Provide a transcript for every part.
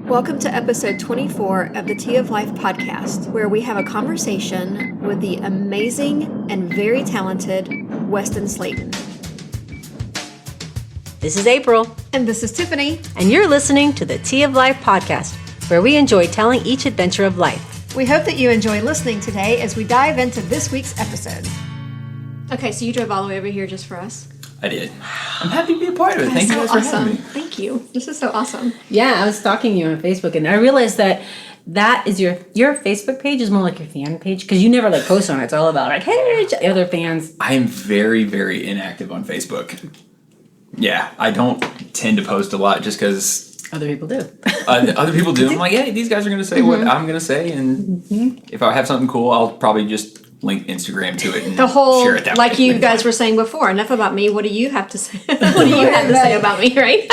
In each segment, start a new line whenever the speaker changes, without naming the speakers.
Welcome to episode 24 of the Tea of Life podcast, where we have a conversation with the amazing and very talented Weston Slaton.
This is April.
And this is Tiffany.
And you're listening to the Tea of Life podcast, where we enjoy telling each adventure of life.
We hope that you enjoy listening today as we dive into this week's episode. Okay, so you drove all the way over here just for us?
I did. I'm happy to be a part of it. Thank you guys for having me.
Thank you. This is so awesome.
Yeah, I was stalking you on Facebook, and I realized that is your Facebook page is more like your fan page, because you never post on it. It's all about hey, other fans.
I am very, very inactive on Facebook. Yeah, I don't tend to post a lot just because
other people do.
Other people do. I'm like, hey, these guys are going to say what I'm going to say, and if I have something cool, I'll probably just link Instagram to it and
the whole,
share it that
like
way.
You guys were saying before, enough about me. What do you have to say? What do you have to say about me, right?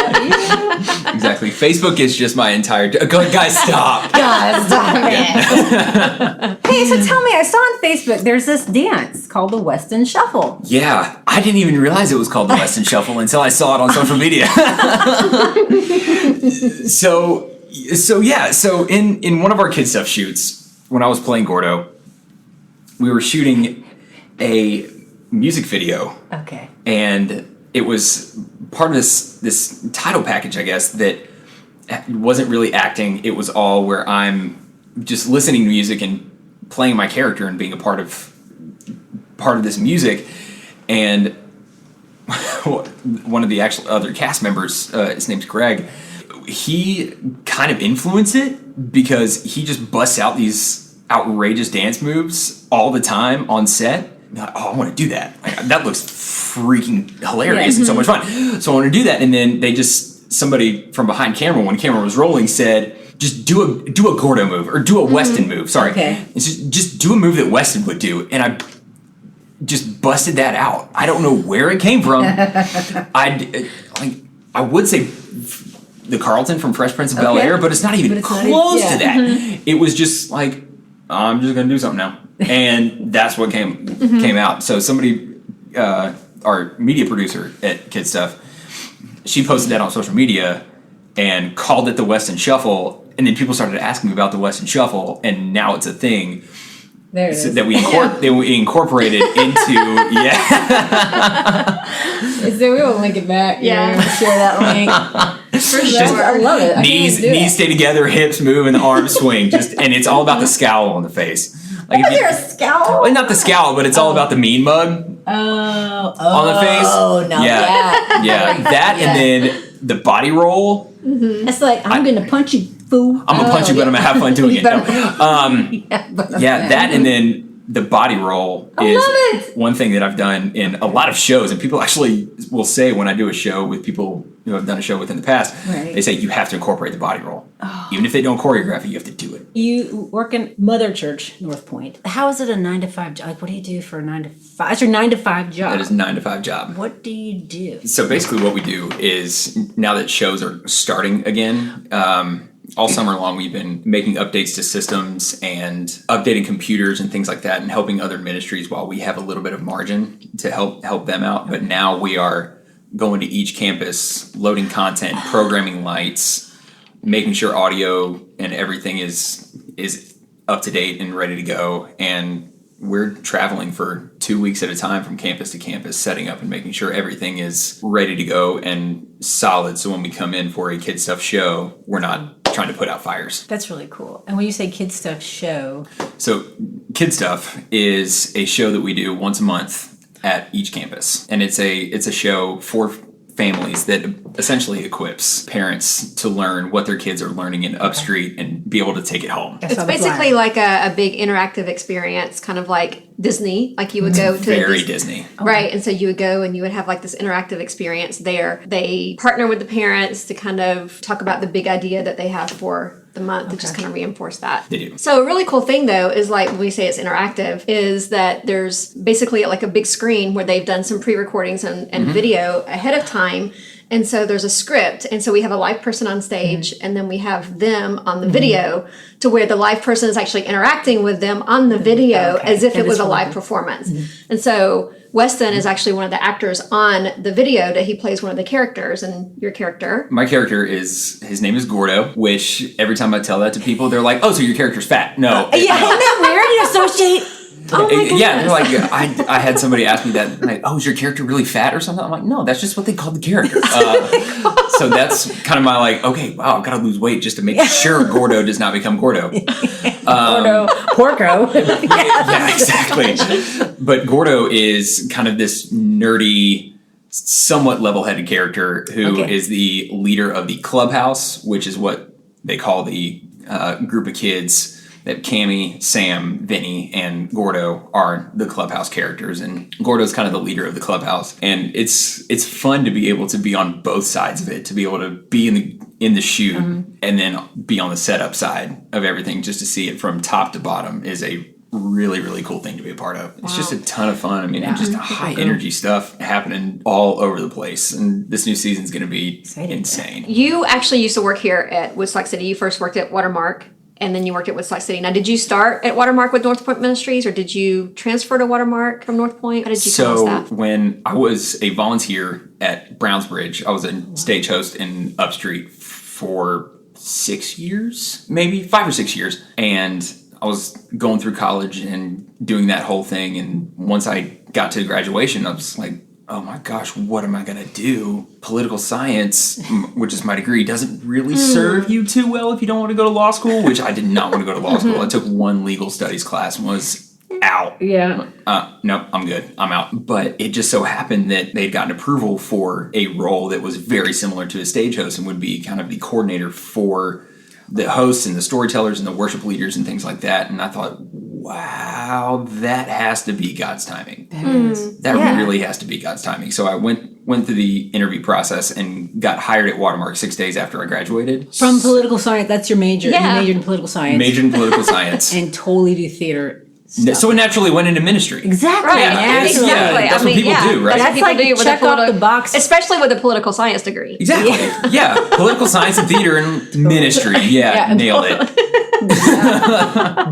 Exactly. Facebook is just my entire... Guys, stop.
Guys, stop it. Hey, so tell me, I saw on Facebook there's this dance called the Weston Shuffle.
Yeah, I didn't even realize it was called the Weston Shuffle until I saw it on social media. So in one of our KidStuf shoots, when I was playing Gordo, we were shooting a music video.
Okay.
And it was part of this title package, I guess, that wasn't really acting. It was all where I'm just listening to music and playing my character and being a part of this music. And one of the actual other cast members, his name's Greg, he kind of influenced it because he just busts out these outrageous dance moves all the time on set. I'm like, I want to do that. That looks freaking hilarious and so much fun. So I want to do that. And then somebody from behind camera, when camera was rolling, said, just do a Gordo move or do a Weston move. Sorry.
Okay.
It's just do a move that Weston would do. And I just busted that out. I don't know where it came from. I would say the Carlton from Fresh Prince of Bel-Air, but it's not even close to that. It was just like, I'm just going to do something now. And that's what came out. So somebody, our media producer at KidStuf, she posted that on social media and called it the Weston Shuffle. And then people started asking me about the Weston Shuffle, and now it's a thing.
There it is.
That we incorporated into,
So we will link it back.
Yeah.
Share that link. For sure. I love it.
Knees stay together, hips move, and the arms swing. And it's all about the scowl on the face.
Is there a scowl?
Well, not the scowl, but it's all about the mean mug on the face.
Oh, no.
Yeah. That and then the body roll.
Mm-hmm. It's like, I'm going to punch you, fool.
I'm going to punch you, but I'm going to have fun doing it. That and then the body roll is one thing that I've done in a lot of shows. And people actually will say when I do a show with people who I've done a show with in the past, they say you have to incorporate the body roll. Oh. Even if they don't choreograph it, you have to do it. You
work in Mother Church, Northpoint. How is it a 9-to-5 job? Like, what do you do for a 9-to-5? That's your 9-to-5 job.
That is a 9-to-5 job.
What do you do?
So basically what we do is, now that shows are starting again, all summer long, we've been making updates to systems and updating computers and things like that, and helping other ministries while we have a little bit of margin to help them out. But now we are going to each campus, loading content, programming lights, making sure audio and everything is up to date and ready to go. And we're traveling for 2 weeks at a time from campus to campus, setting up and making sure everything is ready to go and solid. So when we come in for a KidStuf show, we're not trying to put out fires.
That's really cool. And when you say KidStuf show...
So KidStuf is a show that we do once a month at each campus. And it's a show for families that essentially equips parents to learn what their kids are learning in Upstreet and be able to take it home.
It's basically like a big interactive experience, kind of like Disney, like you would go to
very Disney.
Right, and so you would go and you would have like this interactive experience there. They partner with the parents to kind of talk about the big idea that they have for the month to just kind of reinforce that.
They do.
So a really cool thing though is, like, when we say it's interactive, is that there's basically like a big screen where they've done some pre-recordings and video ahead of time. And so there's a script. And so we have a live person on stage, and then we have them on the video, to where the live person is actually interacting with them on the video as if it was a live performance. And so Weston is actually one of the actors on the video that he plays one of the characters. And your character?
My character his name is Gordo, which every time I tell that to people, they're like, oh, so your character's fat. No.
Isn't that weird? You associate.
Oh my goodness.
Yeah, they're like, I had somebody ask me that, like, oh, is your character really fat or something? I'm like, no, that's just what they call the character. So that's kind of my like, okay, wow, I've got to lose weight just to make sure Gordo does not become Gordo.
Gordo. Porco.
Yeah, exactly. But Gordo is kind of this nerdy, somewhat level-headed character who is the leader of the clubhouse, which is what they call the group of kids that Cammy, Sam, Vinny, and Gordo are the clubhouse characters, and Gordo's kind of the leader of the clubhouse. And it's fun to be able to be on both sides of it, to be able to be in the shoot and then be on the setup side of everything, just to see it from top to bottom is a really, really cool thing to be a part of. It's just a ton of fun. I mean, and just high energy stuff happening all over the place. And this new season's going to be insane.
You actually used to work here at Woodstock City. You first worked at Watermark, and then you worked at Woodstock City. Now, did you start at Watermark with Northpoint Ministries, or did you transfer to Watermark from Northpoint? How did you come on staff?
When I was a volunteer at Brownsbridge, I was a stage host in Upstreet for 6 years, maybe 5 or 6 years. And I was going through college and doing that whole thing. And once I got to graduation, I was like, oh my gosh, what am I going to do? Political science, which is my degree, doesn't really serve you too well if you don't want to go to law school, which I did not want to go to law school. I took one legal studies class and was out.
Yeah.
No, I'm good. I'm out. But it just so happened that they'd gotten approval for a role that was very similar to a stage host and would be kind of the coordinator for the hosts and the storytellers and the worship leaders and things like that. And I thought, wow, that has to be God's timing. That really has to be God's timing. So I went through the interview process and got hired at Watermark 6 days after I graduated.
From political science, that's your major.
Yeah.
You majored in political science.
Majored in political science.
And totally do theater stuff.
So it naturally went into ministry.
Exactly.
Right,
Naturally.
exactly.
That's what people do, right?
That's what
That's
people
like
do with
check
a
off the box.
especially with a political science degree.
Exactly. Yeah. Political science and theater and ministry. Yeah, nailed it.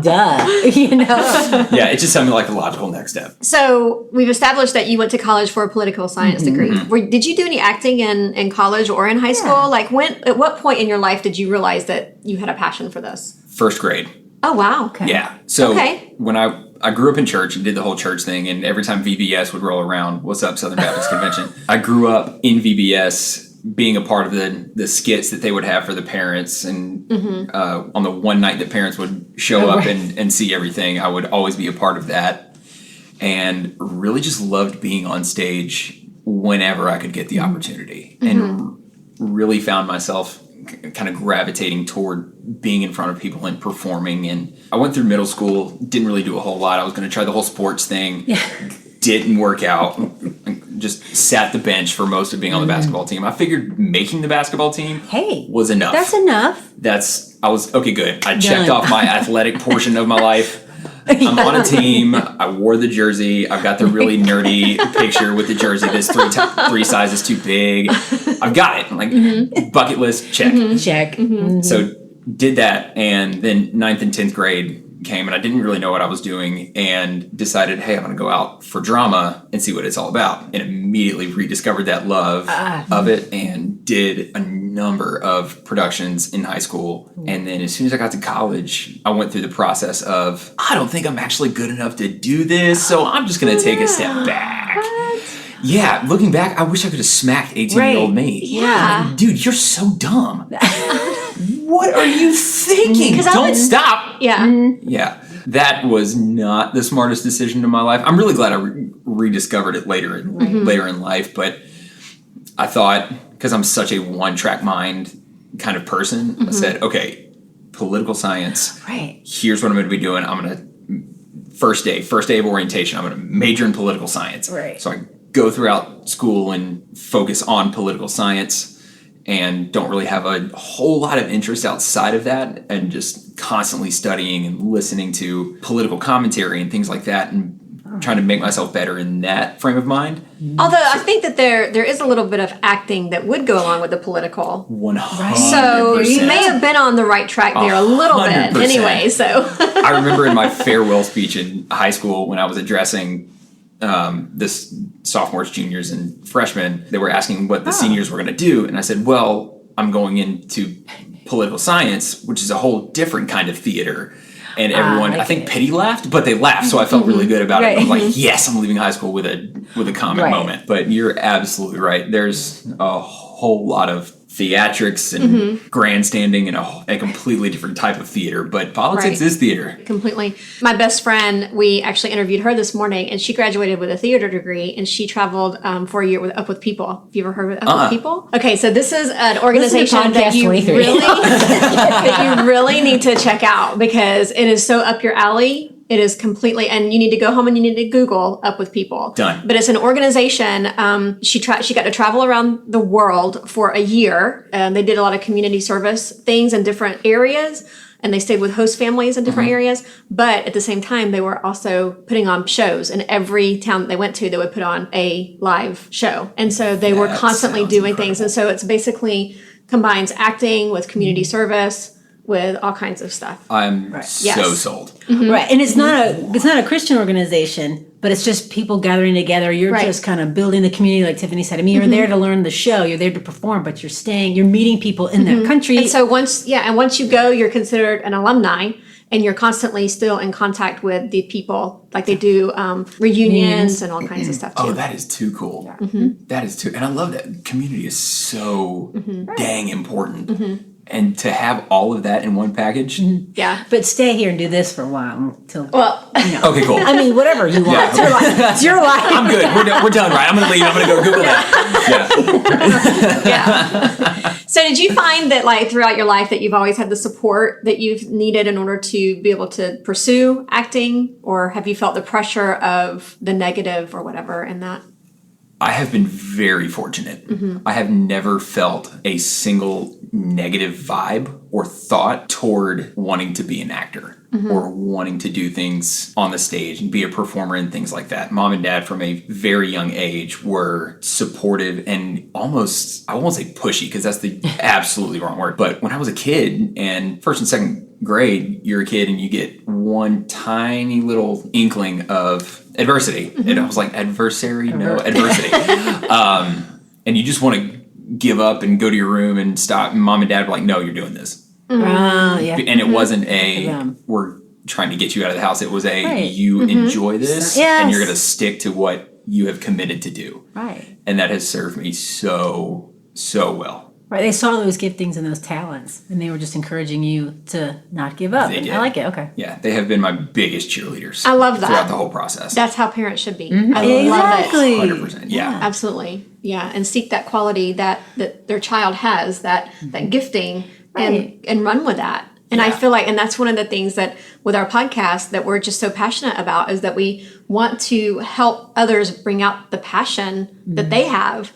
Duh. You know?
Yeah, it just sounded like the logical next step.
So we've established that you went to college for a political science degree. Did you do any acting in college or in high school? Like at what point in your life did you realize that you had a passion for this?
First grade.
Oh, wow. Okay.
Yeah. So when I grew up in church and did the whole church thing, and every time VBS would roll around, what's up, Southern Baptist Convention? I grew up in VBS being a part of the skits that they would have for the parents. And on the one night that parents would show up and see everything, I would always be a part of that. And really just loved being on stage whenever I could get the opportunity. And really found myself kind of gravitating toward being in front of people and performing. And I went through middle school, didn't really do a whole lot. I was going to try the whole sports thing. Didn't work out. Just sat the bench for most of being on the basketball team. I figured making the basketball team was enough.
That's enough.
I was okay, good. I checked off my athletic portion of my life. I'm on a team. I wore the jersey. I've got the really nerdy picture with the jersey that's three sizes too big. I've got it. Like bucket list, check.
Check.
So did that, and then 9th and 10th grade came, and I didn't really know what I was doing, and decided, hey, I'm going to go out for drama and see what it's all about. And immediately rediscovered that love of it, and did a number of productions in high school. And then as soon as I got to college, I went through the process of, I don't think I'm actually good enough to do this, so I'm just going to take a step back. Yeah, looking back, I wish I could have smacked 18-year-old me.
Yeah.
Like, dude, you're so dumb. What are you thinking? Don't stop.
Yeah.
Yeah. That was not the smartest decision in my life. I'm really glad I rediscovered it later in life, but I thought, because I'm such a one-track mind kind of person, I said, okay, political science.
Right.
Here's what I'm going to be doing. I'm going to, first day of orientation, I'm going to major in political science.
Right.
So I go throughout school and focus on political science, and don't really have a whole lot of interest outside of that, and just constantly studying and listening to political commentary and things like that. And trying to make myself better in that frame of mind.
Although I think that there is a little bit of acting that would go along with the political.
100%.
So you may have been on the right track there a little bit
100%.
anyway. So
I remember in my farewell speech in high school when I was addressing this sophomores, juniors, and freshmen, they were asking what the seniors were going to do. And I said, well, I'm going into political science, which is a whole different kind of theater. And everyone, I think Pity laughed, but they laughed, so I felt really good about it. I was like, yes, I'm leaving high school with a comic moment. But you're absolutely right. There's a whole lot of theatrics and grandstanding and a completely different type of theater. But politics is theater.
Completely. My best friend, we actually interviewed her this morning, and she graduated with a theater degree, and she traveled for a year with Up With People. Have you ever heard of Up With People? Okay, so this is an organization that you really that you really need to check out because it is so up your alley. It is completely, and you need to go home and you need to Google Up With People.
Done.
But it's an organization. She got to travel around the world for a year. They did a lot of community service things in different areas, and they stayed with host families in different areas. But at the same time, they were also putting on shows. In every town that they went to, they would put on a live show. And so they were constantly doing things. And so it's basically combines acting with community service, with all kinds of stuff.
I'm so sold.
Right, and it's not a Christian organization, but it's just people gathering together. You're just kind of building the community, like Tiffany said. I mean, you're there to learn the show, you're there to perform, but you're meeting people in that country.
And so once you go, you're considered an alumni, and you're constantly still in contact with the people. Like they do reunions and all kinds of stuff too.
Oh, that is too cool. That is too, and I love that. Community is so dang important. And to have all of that in one package.
Yeah.
But stay here and do this for a while until.
Well,
okay, cool.
I mean, whatever you want.
Yeah.
It's your life. It's your life.
I'm good. We're done, right? I'm going to leave. I'm going to go Google that.
yeah. So did you find that like throughout your life that you've always had the support that you've needed in order to be able to pursue acting? Or have you felt the pressure of the negative or whatever in that?
I have been very fortunate. I have never felt a single negative vibe or thought toward wanting to be an actor or wanting to do things on the stage and be a performer and things like that. Mom and dad from a very young age were supportive and almost, I won't say pushy because that's the absolutely wrong word, but when I was a kid and first and second grade, you're a kid and you get one tiny little inkling of adversity. And I was like, adversary? No, adversity. And you just want to give up and go to your room and stop. And mom and dad were like, no, you're doing this. And it wasn't we're trying to get you out of the house. It was you enjoy this and you're going to stick to what you have committed to do.
Right.
And that has served me so well.
Right, they saw those giftings and those talents, and they were just encouraging you to not give up.
They did.
I like it. Okay.
Yeah, they have been my biggest cheerleaders.
I love that.
Throughout the whole process.
That's how parents should be.
Mm-hmm.
I love it.
100%. Yeah.
Absolutely. Yeah. And seek that quality that their child has, that gifting, and run with that. And I feel like, and that's one of the things that with our podcast that we're just so passionate about is that we want to help others bring out the passion that they have,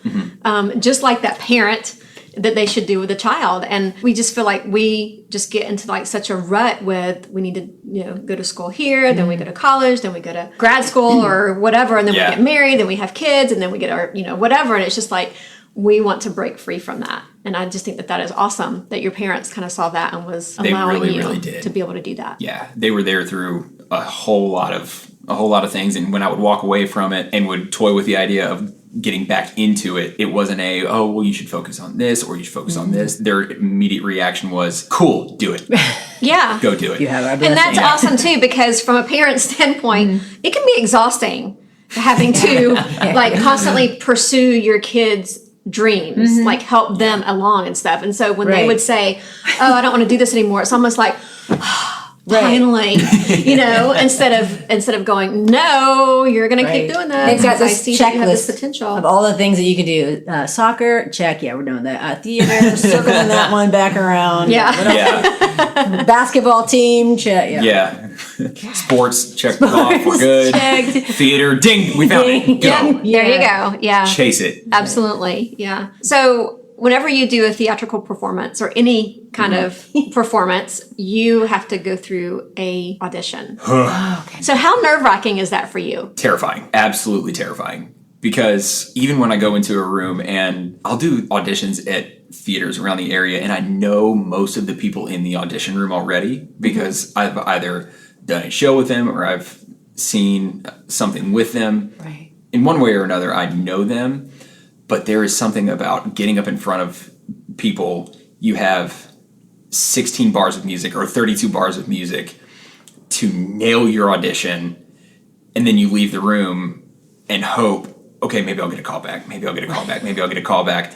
just like that parent that they should do with a child. And we just feel like we just get into like such a rut with we need to go to school here, then we go to college, then we go to grad school or whatever, and then we get married, then we have kids, and then we get our whatever. And it's just like we want to break free from that. And I just think that is awesome that your parents kind of saw that and was allowing you to be able to do that.
Yeah, they were there through a whole lot of things. And when I would walk away from it and would toy with the idea of getting back into it, it wasn't you should focus on this or you should focus on this. Their immediate reation was, cool, do it.
Yeah.
Go do it.
And that's awesome too, because from a parent standpoint, it can be exhausting having to like constantly pursue your kids' dreams, like help them along and stuff. And so when they would say, I don't want to do this anymore, it's almost like, finally, instead of going, no, you're going to keep doing that.
They've got this checklist
potential
of all the things that you can do. Soccer, check. Yeah, we're doing that. Theater, circling that one back around. Basketball team, check.
Yeah. Sports, check off. We're good.
Checked.
Theater, ding, we found it. Go.
There you go. Yeah.
Chase it.
Absolutely. Yeah. So whenever you do a theatrical performance or any kind of performance, you have to go through a audition.
Okay.
So how nerve-wracking is that for you?
Terrifying. Absolutely terrifying. Because even when I go into a room, and I'll do auditions at theaters around the area, and I know most of the people in the audition room already because I've either done a show with them or I've seen something with them.
Right.
In one way or another, I know them, but there is something about getting up in front of people. You have 16 bars of music or 32 bars of music to nail your audition, and then you leave the room and hope, okay, maybe I'll get a call back, maybe I'll get a call back, maybe I'll get a call back.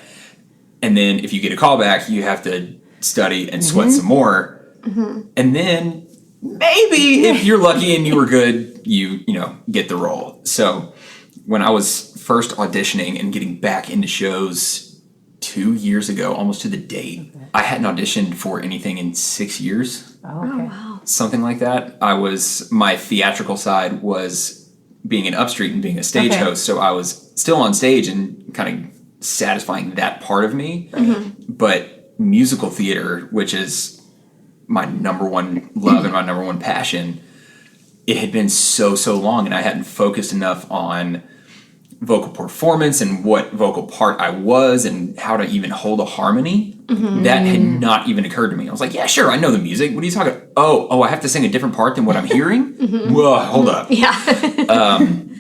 And then if you get a call back, you have to study and sweat some more. And then maybe if you're lucky and you were good, you get the role. So when I was first auditioning and getting back into shows 2 years ago, almost to the date, I hadn't auditioned for anything in 6 years.
Oh, okay.
Wow.
Something like that. My theatrical side was being an upstreet and being a stage host. So I was still on stage and kind of satisfying that part of me. But musical theater, which is my number one love and my number one passion, it had been so long, and I hadn't focused enough on vocal performance and what vocal part I was and how to even hold a harmony. That had not even occurred to me. I was like, yeah, sure, I know the music. What are you talking about? Oh, I have to sing a different part than what I'm hearing? Whoa, hold up.
Yeah.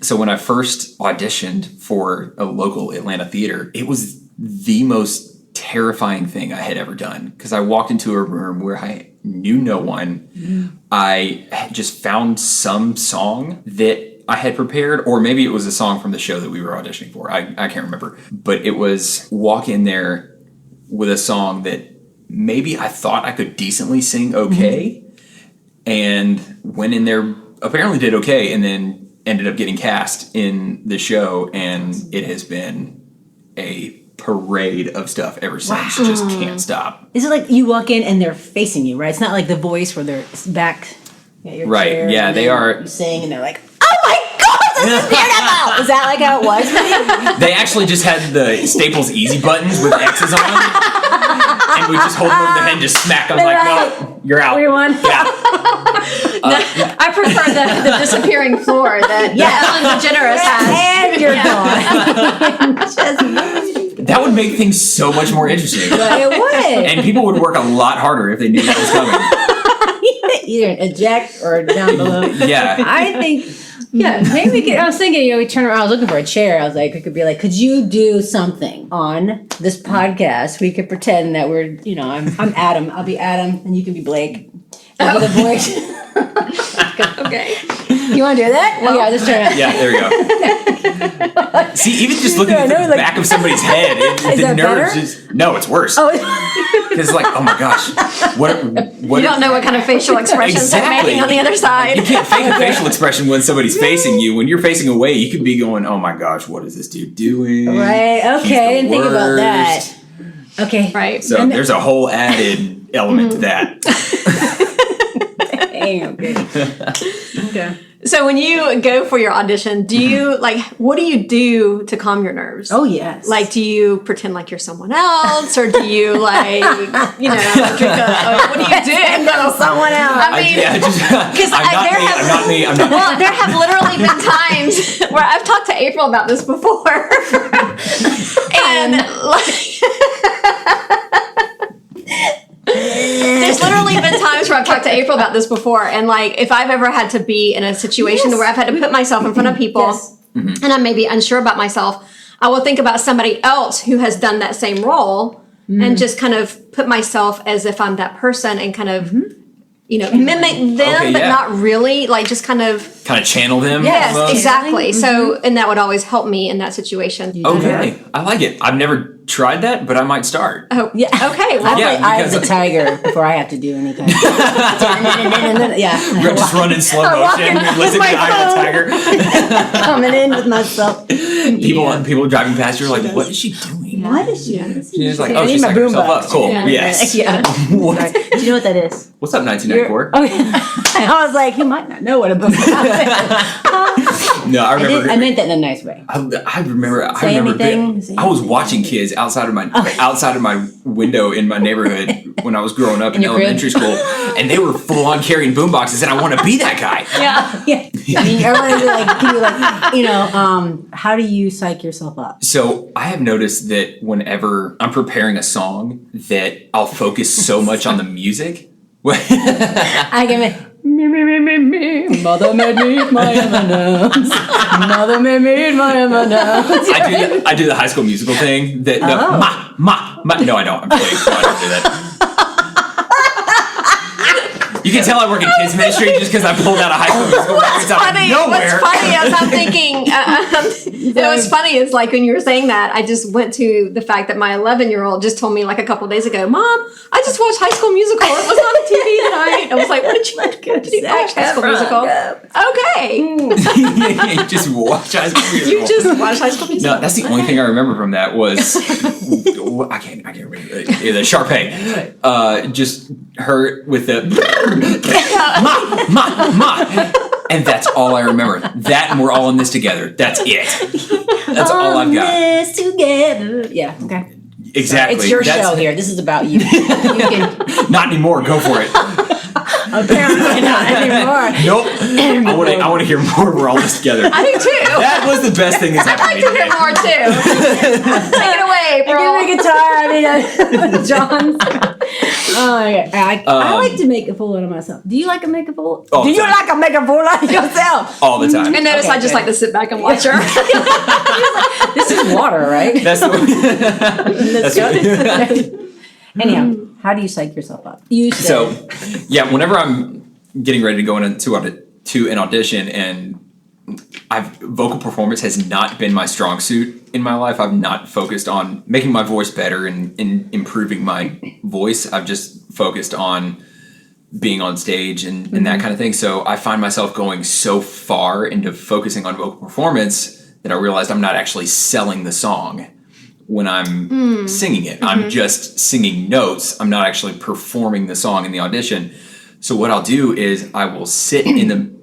So when I first auditioned for a local Atlanta theater, it was the most terrifying thing I had ever done, because I walked into a room where I knew no one. I had just found some song that I had prepared, or maybe it was a song from the show that we were auditioning for. I can't remember. But it was walk in there with a song that maybe I thought I could decently sing okay, and went in there, apparently did okay, and then ended up getting cast in the show, and it has been a parade of stuff ever since. Just can't stop.
Is it like you walk in and they're facing you, right? It's not like The Voice where they're back at your
Right,
chair.
yeah,
and
they
then
are.
You sing and they're like, oh my God, this is beautiful! Is that like how it was for you?
They actually just had the Staples Easy buttons with X's on them, and we just hold them over their head and just smack them like,
Right.
no, you're out.
We won.
Yeah.
I prefer the disappearing floor that Ellen DeGeneres has.
And you're gone. Just
That would make things so much more interesting.
it would.
And people would work a lot harder if they knew that was coming.
Either an eject or down below.
Yeah.
I think, maybe we could, I was thinking, we turn around, I was looking for a chair. I was like, we could be like, could you do something on this podcast? We could pretend that we're, I'm Adam. I'll be Adam and you can be Blake. I'll be the voice.
Okay.
You want to do that?
Well,
yeah, just turn around.
Yeah, there we go. See, even just looking at the back of somebody's head, the
that
nerves
better?
just... No, it's worse.
Oh,
It's like, oh my gosh. What
You don't know what kind of facial expressions they're
Exactly.
making on the other side.
You can't fake a facial expression when somebody's facing you. When you're facing away, you could be going, oh my gosh, what is this dude doing?
right.
He's
Okay. I didn't
the
think about that.
worst.
Okay.
Right.
So there's a whole added element to that.
Okay.
So when you go for your audition, do you what do you do to calm your nerves?
Oh, yes.
Like, do you pretend like you're someone else, or do you drink what do you do?
someone else.
I mean,
I'm not me.
well, there have literally been times where I've talked to April about this before, and there's literally been times where I've talked to April about this before, and if I've ever had to be in a situation where I've had to put myself in front of people, and I'm maybe unsure about myself, I will think about somebody else who has done that same role, and just kind of put myself as if I'm that person, and kind of mimic them, but not really, just kind of
channel them.
yes,
almost.
exactly. So, and that would always help me in that situation.
Okay, I like it. I've never tried that, but I might start.
Oh,
Yeah.
Okay. Well,
Yeah,
I was a
because-
tiger before I have to do anything. Yeah.
We're just run in slow motion, listen to Eye of the Tiger.
Coming in with myself.
People driving past you are like, what is she doing?
What is she?
She's like,
I
oh,
need
she's
my
psyched herself
boombox.
up. Cool.
Yeah.
Yes.
Yeah.
What?
Sorry. Do you know what that is?
What's up, 1994?
Oh, yeah. I was like, you might not know what a boombox is.
No, I remember.
I meant that in a nice way.
I remember.
Say anything.
I was watching kids outside of my window in my neighborhood when I was growing up in elementary school, and they were full on carrying boom boxes, and I want to be that guy.
Yeah. I mean, everyone's like, how do you psych yourself up?
So I have noticed that whenever I'm preparing a song, that I'll focus so much on the music.
I can make me. Mother made me eat my M&Ms. Mother made me eat my M&Ms.
I do the High School Musical thing. That ma. No, I don't. I'm kidding. No, I don't do that. You can tell I work in kids ministry just because I pulled out a High School Musical reference out of nowhere.
What's funny is I'm thinking, what's funny is like when you were saying that, I just went to the fact that my 11-year-old just told me like a couple of days ago, Mom, I just watched High School Musical. It was on the TV tonight. I was like, what did you watch High School Musical? Okay.
You just watch High School Musical.
You just watch High School Musical.
No, that's the only thing I remember from that was I can't remember the Sharpay. Just her with the ma, and that's all I remember. That and we're all in this together. That's it. That's all I've got.
This together. Yeah. Okay.
Exactly.
It's your show here. This is about you. You can.
Not anymore. Go for it.
Apparently not anymore.
Nope. I want to hear more. We're all this together.
I do too.
That was the best thing that's happened to me
I'd like to hear more too. Take it away, bro.
Give me a guitar. John's. Oh my God. I like to make a fool out of myself. Do you like to make a fool? Do you like to make a fool out of yourself?
All the time.
And notice I just like to sit back and watch her.
This is water, right?
That's the
Anyhow, how do you psych yourself up?
Whenever I'm getting ready to go into an audition, and vocal performance has not been my strong suit in my life. I've not focused on making my voice better and improving my voice. I've just focused on being on stage and that kind of thing. So I find myself going so far into focusing on vocal performance that I realized I'm not actually selling the song when I'm singing it. I'm just singing notes. I'm not actually performing the song in the audition. So what I'll do is I will sit in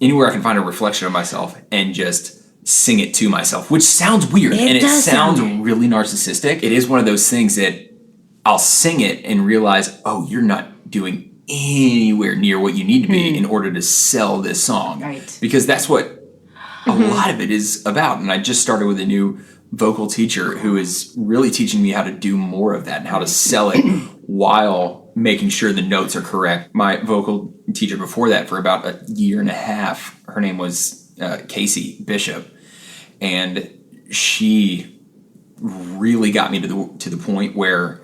anywhere I can find a reflection of myself and just sing it to myself, which sounds weird and it sounds really narcissistic. It is one of those things that I'll sing it and realize, oh, you're not doing anywhere near what you need to be in order to sell this song.
Right.
Because that's what a lot of it is about. And I just started with a new vocal teacher who is really teaching me how to do more of that and how to sell it while making sure the notes are correct. My vocal teacher before that for about a year and a half, her name was Casey Bishop, and she really got me to the point where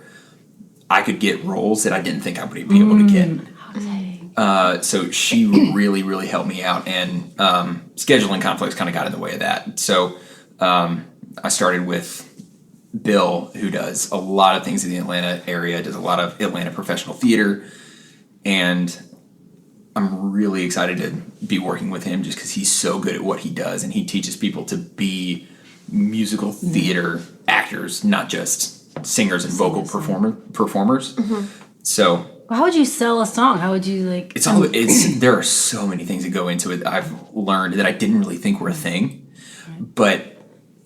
I could get roles that I didn't think I would be able to get. So she really, really helped me out, and scheduling conflicts kind of got in the way of that. So I started with Bill, who does a lot of things in the Atlanta area, does a lot of Atlanta professional theater, and I'm really excited to be working with him just because he's so good at what he does, and he teaches people to be musical theater actors, not just singers and vocal performers. So
how would you sell a song? How would you like?
There are so many things that go into it. I've learned that I didn't really think were a thing, but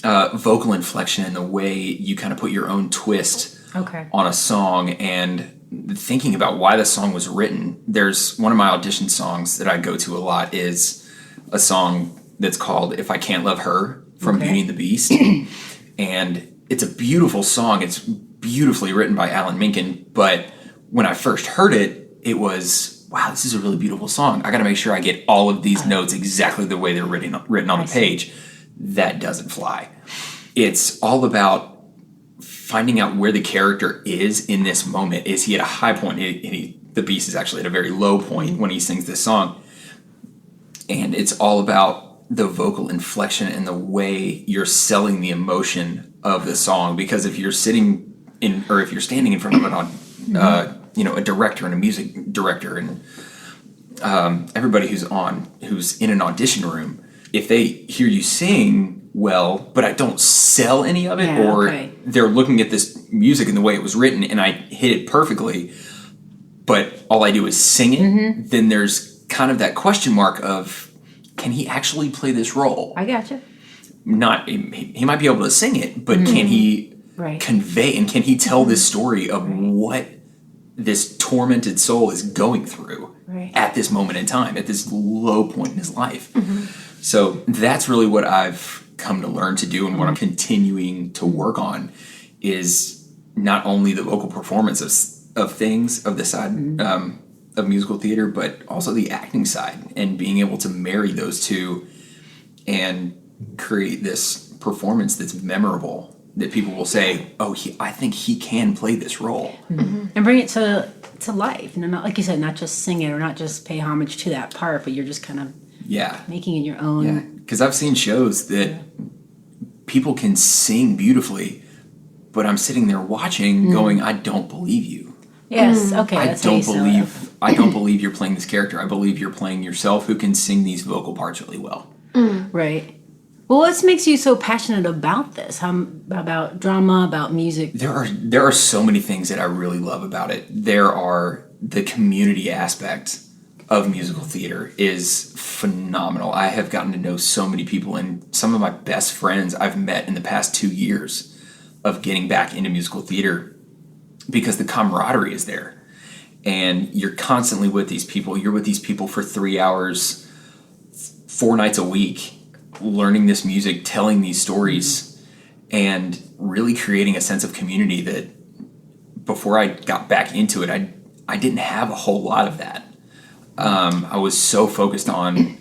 vocal inflection and the way you kind of put your own twist on a song and thinking about why the song was written. There's one of my audition songs that I go to a lot is a song that's called If I Can't Love Her from Beauty and the Beast. And it's a beautiful song. It's beautifully written by Alan Menken. But when I first heard it, it was, wow, this is a really beautiful song. I got to make sure I get all of these notes exactly the way they're written on the page. That doesn't fly. It's all about finding out where the character is in this moment. Is he at a high point? The Beast is actually at a very low point when he sings this song. And it's all about the vocal inflection and the way you're selling the emotion of the song. Because if you're standing in front of a director and a music director and everybody who's in an audition room, if they hear you sing well, but I don't sell any of it, they're looking at this music and the way it was written and I hit it perfectly, but all I do is sing it, then there's kind of that question mark of, can he actually play this role?
I gotcha.
Not he might be able to sing it, but can he convey, and can he tell this story of what this tormented soul is going through at this moment in time, at this low point in his life? So that's really what I've come to learn to do, and what I'm continuing to work on is not only the vocal performance of things, of the side of musical theater, but also the acting side, and being able to marry those two and create this performance that's memorable, that people will say, oh, I think he can play this role.
And bring it to life. Not, like you said, not just sing it or not just pay homage to that part, but you're just kind of making it your own.
Yeah, because I've seen shows that people can sing beautifully, but I'm sitting there watching going, I don't believe you.
Yes, okay.
I don't believe you're playing this character. I believe you're playing yourself, who can sing these vocal parts really well.
Right. Well, what makes you so passionate about this? About drama, about music?
There are so many things that I really love about it. There are the community aspect of musical theater is phenomenal. I have gotten to know so many people, and some of my best friends I've met in the past 2 years of getting back into musical theater, because the camaraderie is there. And you're constantly with these people. You're with these people for 3 hours, 4 nights a week, learning this music, telling these stories, and really creating a sense of community that before I got back into it, I didn't have a whole lot of that. I was so focused on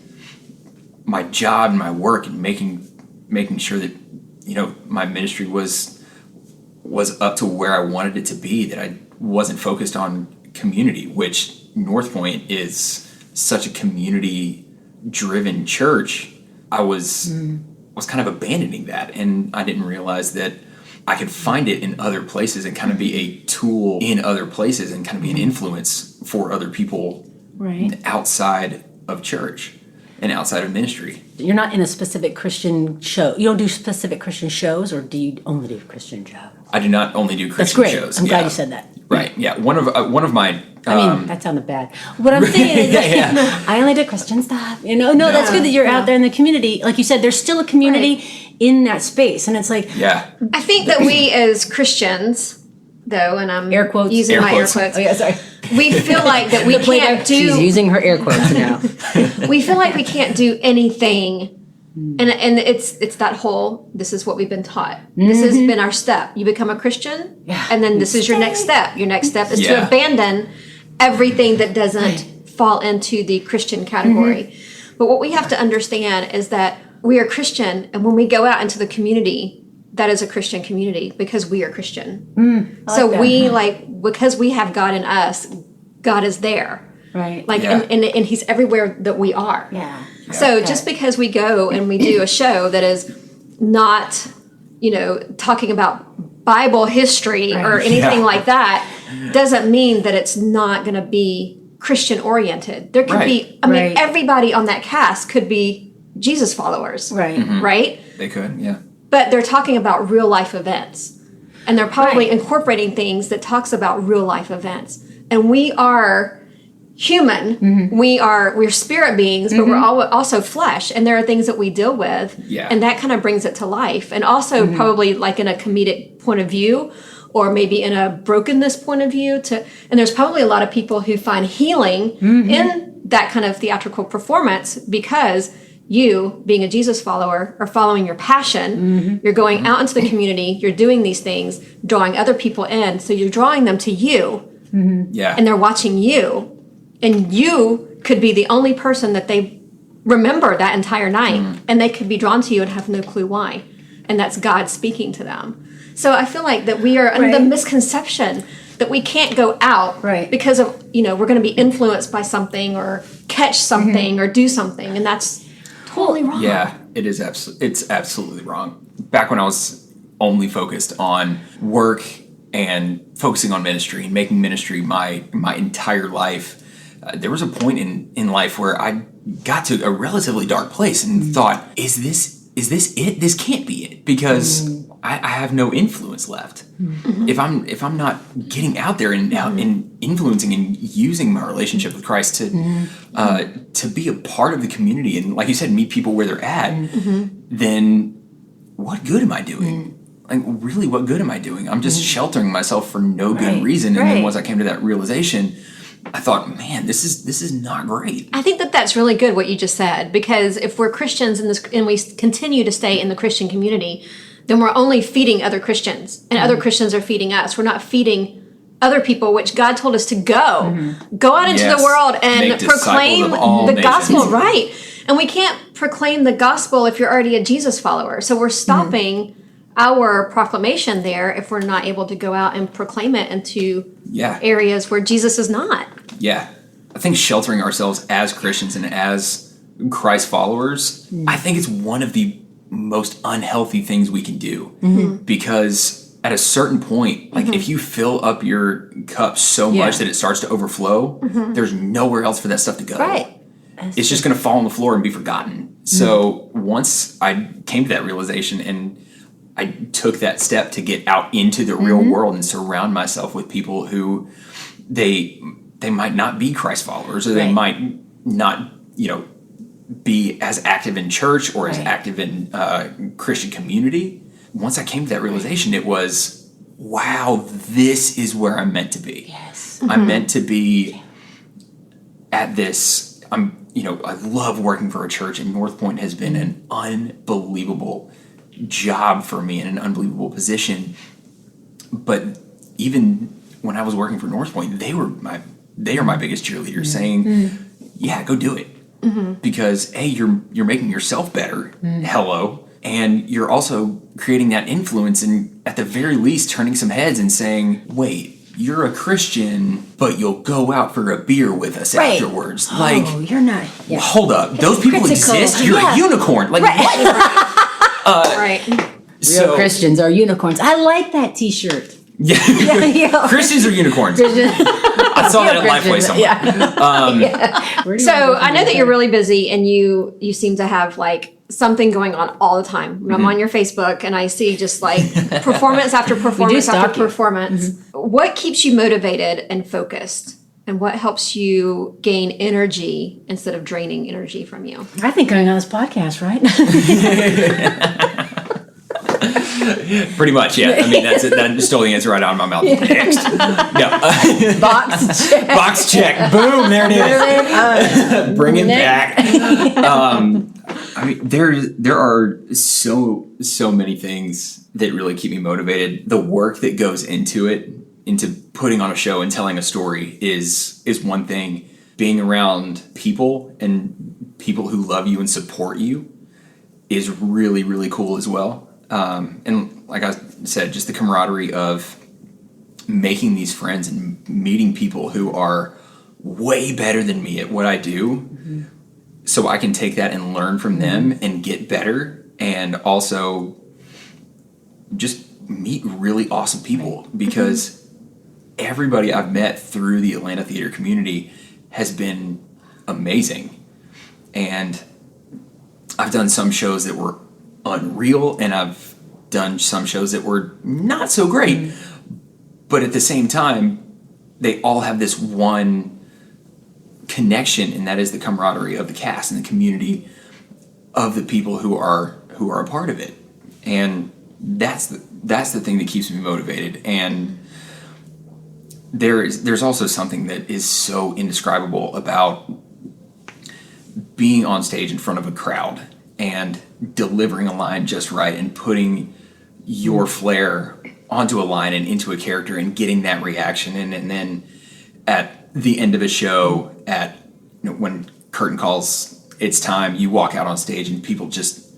my job and my work and making sure that, my ministry was up to where I wanted it to be, that I wasn't focused on community, which Northpoint is such a community-driven church. I was kind of abandoning that, and I didn't realize that I could find it in other places and kind of be a tool in other places and kind of be an influence for other people outside of church and outside of ministry.
You're not in a specific Christian show. You don't do specific Christian shows, or do you only do Christian shows?
I do not only do Christian shows.
That's great. I'm glad you said that.
Right. Yeah. One of my.
That sounded bad. What I'm saying is, I only do Christian stuff. No, that's good that you're out there in the community. Like you said, there's still a community in that space, and it's like.
Yeah.
I think that we as Christians, though, and I'm
air quotes.
using my air quotes.
Oh yeah, sorry.
We feel like that we can't do.
She's using her air quotes now.
We feel like we can't do anything. And it's that whole, this is what we've been taught. This has been our step. You become a Christian, and then this is your next step. Your next step is to abandon everything that doesn't fall into the Christian category. But what we have to understand is that we are Christian, and when we go out into the community, that is a Christian community because we are Christian. So because we have God in us, God is there.
Right.
And He's everywhere that we are.
Yeah.
So just because we go and we do a show that is not, talking about Bible history or anything like that, doesn't mean that it's not going to be Christian oriented. There could be, everybody on that cast could be Jesus followers. Right. Right?
They could, yeah.
But they're talking about real life events. And they're probably incorporating things that talks about real life events. And we are human. We're spirit beings, but we're also flesh, and there are things that we deal with, and that kind of brings it to life. And also probably like in a comedic point of view, or maybe in a brokenness point of view. And there's probably a lot of people who find healing in that kind of theatrical performance, because you, being a Jesus follower, are following your passion. You're going out into the community. You're doing these things, drawing other people in. So you're drawing them to you, and they're watching you. And you could be the only person that they remember that entire night. And they could be drawn to you and have no clue why. And that's God speaking to them. So I feel like that we are under the misconception that we can't go out because of, we're going to be influenced by something or catch something or do something. And that's totally wrong.
Yeah, it is. It's absolutely wrong. Back when I was only focused on work and focusing on ministry and making ministry my entire life, there was a point in life where I got to a relatively dark place and thought, is this it? This can't be it, because I have no influence left. If I'm not getting out there and influencing and using my relationship with Christ to be a part of the community and, like you said, meet people where they're at, then what good am I doing? Like, really, what good am I doing? I'm just sheltering myself for no good reason. And then once I came to that realization, I thought, man, this is not great.
I think that that's really good what you just said, because if we're Christians in this and we continue to stay in the Christian community, then we're only feeding other Christians, and other Christians are feeding us. We're not feeding other people, which God told us to go. Go out into the world and proclaim the gospel, right? And we can't proclaim the gospel if you're already a Jesus follower. So we're stopping our proclamation there if we're not able to go out and proclaim it into areas where Jesus is not.
Yeah. I think sheltering ourselves as Christians and as Christ followers, I think it's one of the most unhealthy things we can do, because at a certain point, like if you fill up your cup so much that it starts to overflow, there's nowhere else for that stuff to go.
Right.
It's just going to fall on the floor and be forgotten. So once I came to that realization and I took that step to get out into the real world and surround myself with people who they might not be Christ followers, or they might not, be as active in church or as active in Christian community. Once I came to that realization, it was, wow, this is where I'm meant to be.
Yes.
I'm meant to be at this. I love working for a church, and Northpoint has been an unbelievable job for me in an unbelievable position. But even when I was working for Northpoint, they are my biggest cheerleaders, saying, yeah, go do it. Because you're making yourself better. Hello. And you're also creating that influence and at the very least turning some heads and saying, wait, you're a Christian, but you'll go out for a beer with us afterwards.
You're not. Yeah.
Hold up. Those people
critical.
exist? You're a unicorn. Like, what?
Real Christians are unicorns. I like that t-shirt.
Yeah. Christians are unicorns. I saw that at Lifeway somewhere.
So I know that you're really busy, and you seem to have like something going on all the time. I'm on your Facebook, and I see just like performance after performance after performance. What keeps you motivated and focused? And what helps you gain energy instead of draining energy from you?
I think going on this podcast, right?
Pretty much, yeah. I mean, that stole the answer right out of my mouth. Next. No.
Box check.
Box check. Boom, there it is. Bring it back. I mean, there are so many things that really keep me motivated. The work that goes into putting on a show and telling a story is one thing. Being around people and people who love you and support you is really, really cool as well. And like I said, just the camaraderie of making these friends and meeting people who are way better than me at what I do, so I can take that and learn from them and get better, and also just meet really awesome people, because everybody I've met through the Atlanta theater community has been amazing. And I've done some shows that were unreal, and I've done some shows that were not so great, but at the same time they all have this one connection, and that is the camaraderie of the cast and the community of the people who are a part of it. And that's the thing that keeps me motivated. And there's also something that is so indescribable about being on stage in front of a crowd and delivering a line just right and putting your flair onto a line and into a character and getting that reaction. And then at the end of a show, when curtain calls, it's time, you walk out on stage and people just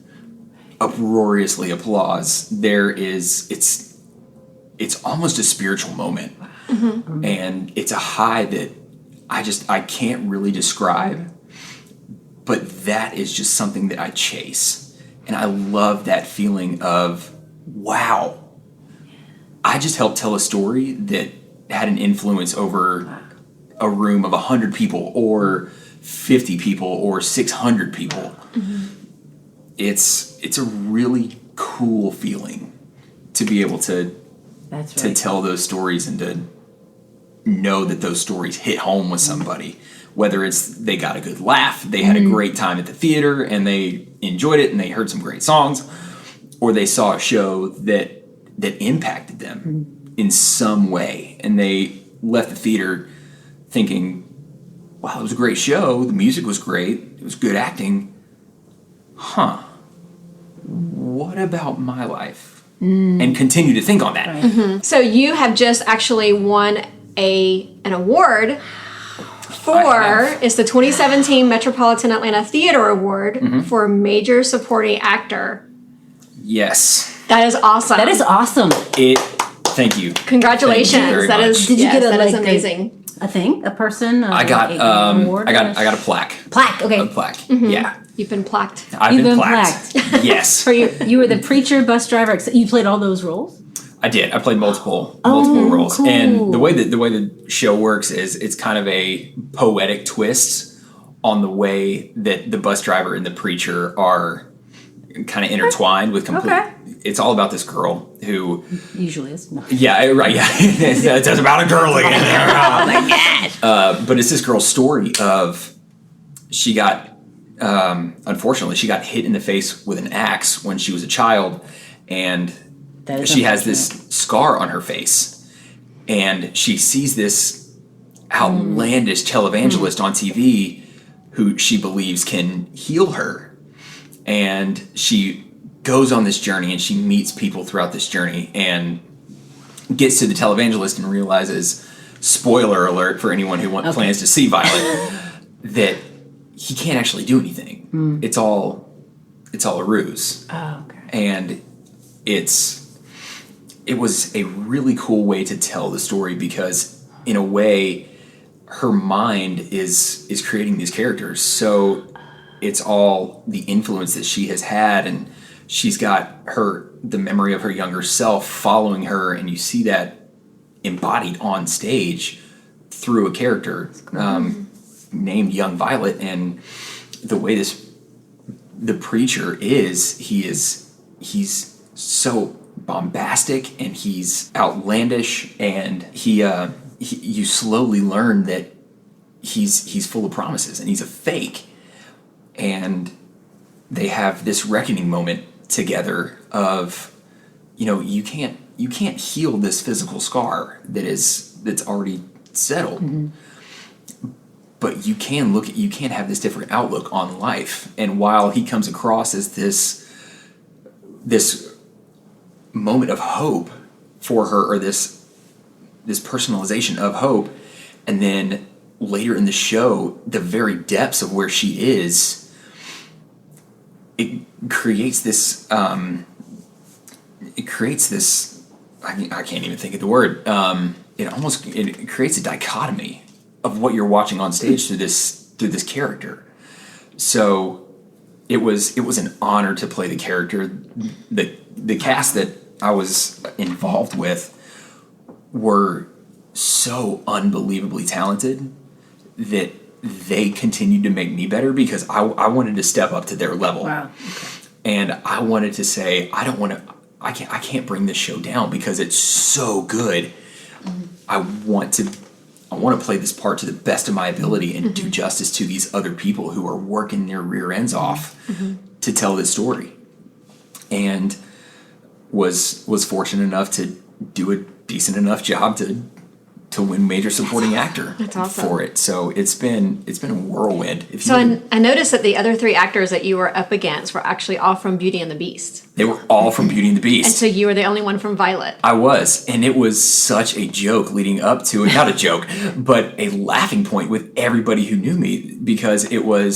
uproariously applause. It's almost a spiritual moment. And it's a high that I can't really describe. But that is just something that I chase. And I love that feeling of, wow, I just helped tell a story that had an influence over a room of 100 people or 50 people or 600 people. It's a really cool feeling. to be able to
That's
to
right.
tell those stories and to know that those stories hit home with somebody. Whether it's they got a good laugh, they had a great time at the theater and they enjoyed it and they heard some great songs, or they saw a show that impacted them in some way and they left the theater thinking, wow, it was a great show, the music was great, it was good acting. What about my life? And continue to think on that.
Right.
So you have just actually won an award
I
for,
have.
it's the 2017 Metropolitan Atlanta Theater Award for Major Supporting Actor.
Yes.
That is awesome.
That is awesome.
Thank you.
Congratulations.
Thank you very
That is
much.
Did you get
that is
like,
amazing.
A thing? A person?
I got
an award?
I got a plaque.
Plaque. Okay.
A plaque. Yeah.
You've been plaqued.
I've
You've
been
been
plaqued. Yes.
For you were the preacher, bus driver. You played all those roles.
I did. I played multiple roles.
cool.
And the way the show works is it's kind of a poetic twist on the way that the bus driver and the preacher are kind of intertwined with complete.
Okay.
It's all about this girl who,
Usually is. No.
yeah, right, yeah. It's about a girl again.
Oh my God.
But it's this girl's story of she got, unfortunately, she got hit in the face with an axe when she was a child, and
That is
she has this
unfortunate.
scar on her face, and she sees this outlandish televangelist on TV who she believes can heal her, and she goes on this journey and she meets people throughout this journey and gets to the televangelist and realizes, spoiler alert for anyone who plans to see Violet, that he can't actually do anything. It's all a ruse.
Oh, okay.
And it was a really cool way to tell the story because in a way her mind is creating these characters. So it's all the influence that she has had, and she's got the memory of her younger self following her, and you see that embodied on stage through a character named Young Violet. And the way the preacher he's so bombastic and he's outlandish, and you slowly learn that he's full of promises and he's a fake. And they have this reckoning moment together of, you can't heal this physical scar that's already settled. But you can't have this different outlook on life. And while he comes across as this moment of hope for her, or this personalization of hope, and then later in the show, the very depths of where she is, it creates this I can't even think of the word. It creates a dichotomy of what you're watching on stage through this character. So it was an honor to play the character. The cast that I was involved with were so unbelievably talented that they continued to make me better because I wanted to step up to their level.
Wow. Okay.
And I wanted to say, I can't bring this show down because it's so good. I want to play this part to the best of my ability and do justice to these other people who are working their rear ends off to tell this story. And was fortunate enough to do a decent enough job to win Major Supporting Actor for it. So it's been a whirlwind.
I noticed that the other three actors that you were up against were actually all from Beauty and the Beast.
They were all from Beauty and the Beast.
And so you were the only one from Violet.
I was, and it was such a joke leading up to it. Not a joke, but a laughing point with everybody who knew me, because they would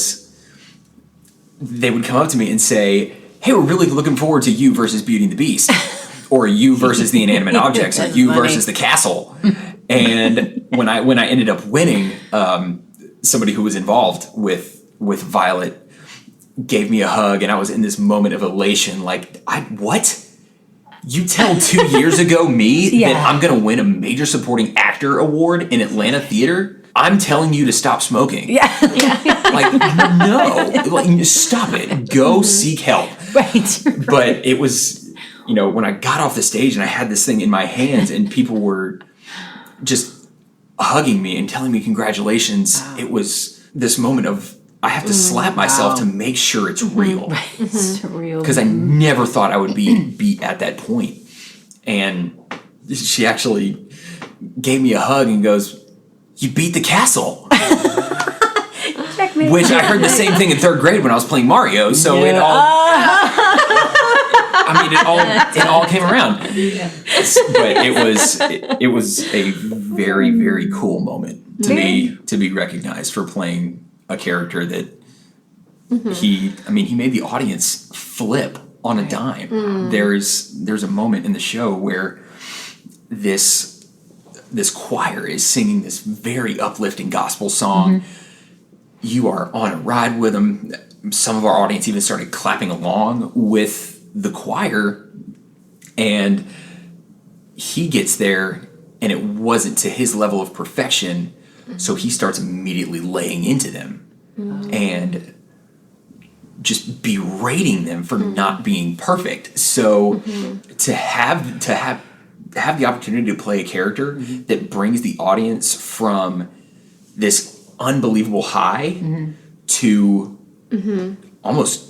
come up to me and say, hey, we're really looking forward to you versus Beauty and the Beast. Or you versus the inanimate objects, or you
funny.
versus the castle. And when I ended up winning, somebody who was involved with Violet gave me a hug, and I was in this moment of elation. Like, what? You tell 2 years ago me that I'm going to win a Major Supporting Actor award in Atlanta Theater? I'm telling you to stop smoking.
Yeah.
Like, no. Like, stop it. Go seek help.
Right.
But it was when I got off the stage and I had this thing in my hands and people were just hugging me and telling me congratulations, it was this moment of, I have to slap myself to make sure it's real.
It's real.
Because I never thought I would be at that point. And she actually gave me a hug and goes, "You beat the castle." Which I heard the same thing in 3rd grade when I was playing Mario. So it all came around. But it was a very, very cool moment to be recognized for playing a character that he made the audience flip on a dime. There's a moment in the show where this choir is singing this very uplifting gospel song. You are on a ride with them. Some of our audience even started clapping along with the choir, and he gets there and it wasn't to his level of perfection, so he starts immediately laying into them and just berating them for not being perfect. So to have the opportunity to play a character that brings the audience from this unbelievable high to almost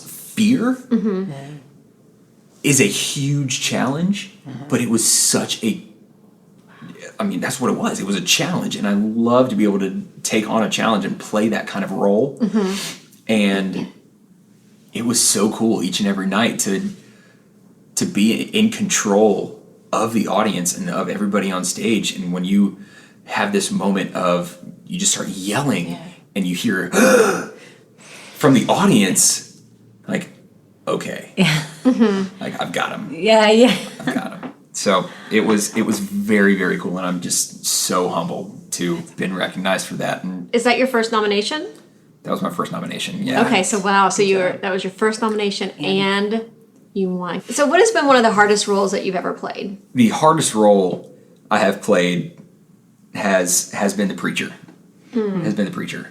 fear is a huge challenge, but it was that's what it was. It was a challenge, and I love to be able to take on a challenge and play that kind of role. And it was so cool each and every night to be in control of the audience and of everybody on stage. And when you have this moment of, you just start yelling and you hear from the audience, like, okay, like I've got him. I've got him. So it was very, very cool, and I'm just so humbled to have been recognized for that. And
is that your first nomination?
That was my first nomination. Yeah.
Okay, so wow, so that was your first nomination and you won. So what has been one of the hardest roles that you've ever played?
The hardest role I have played has been the preacher. Has been the preacher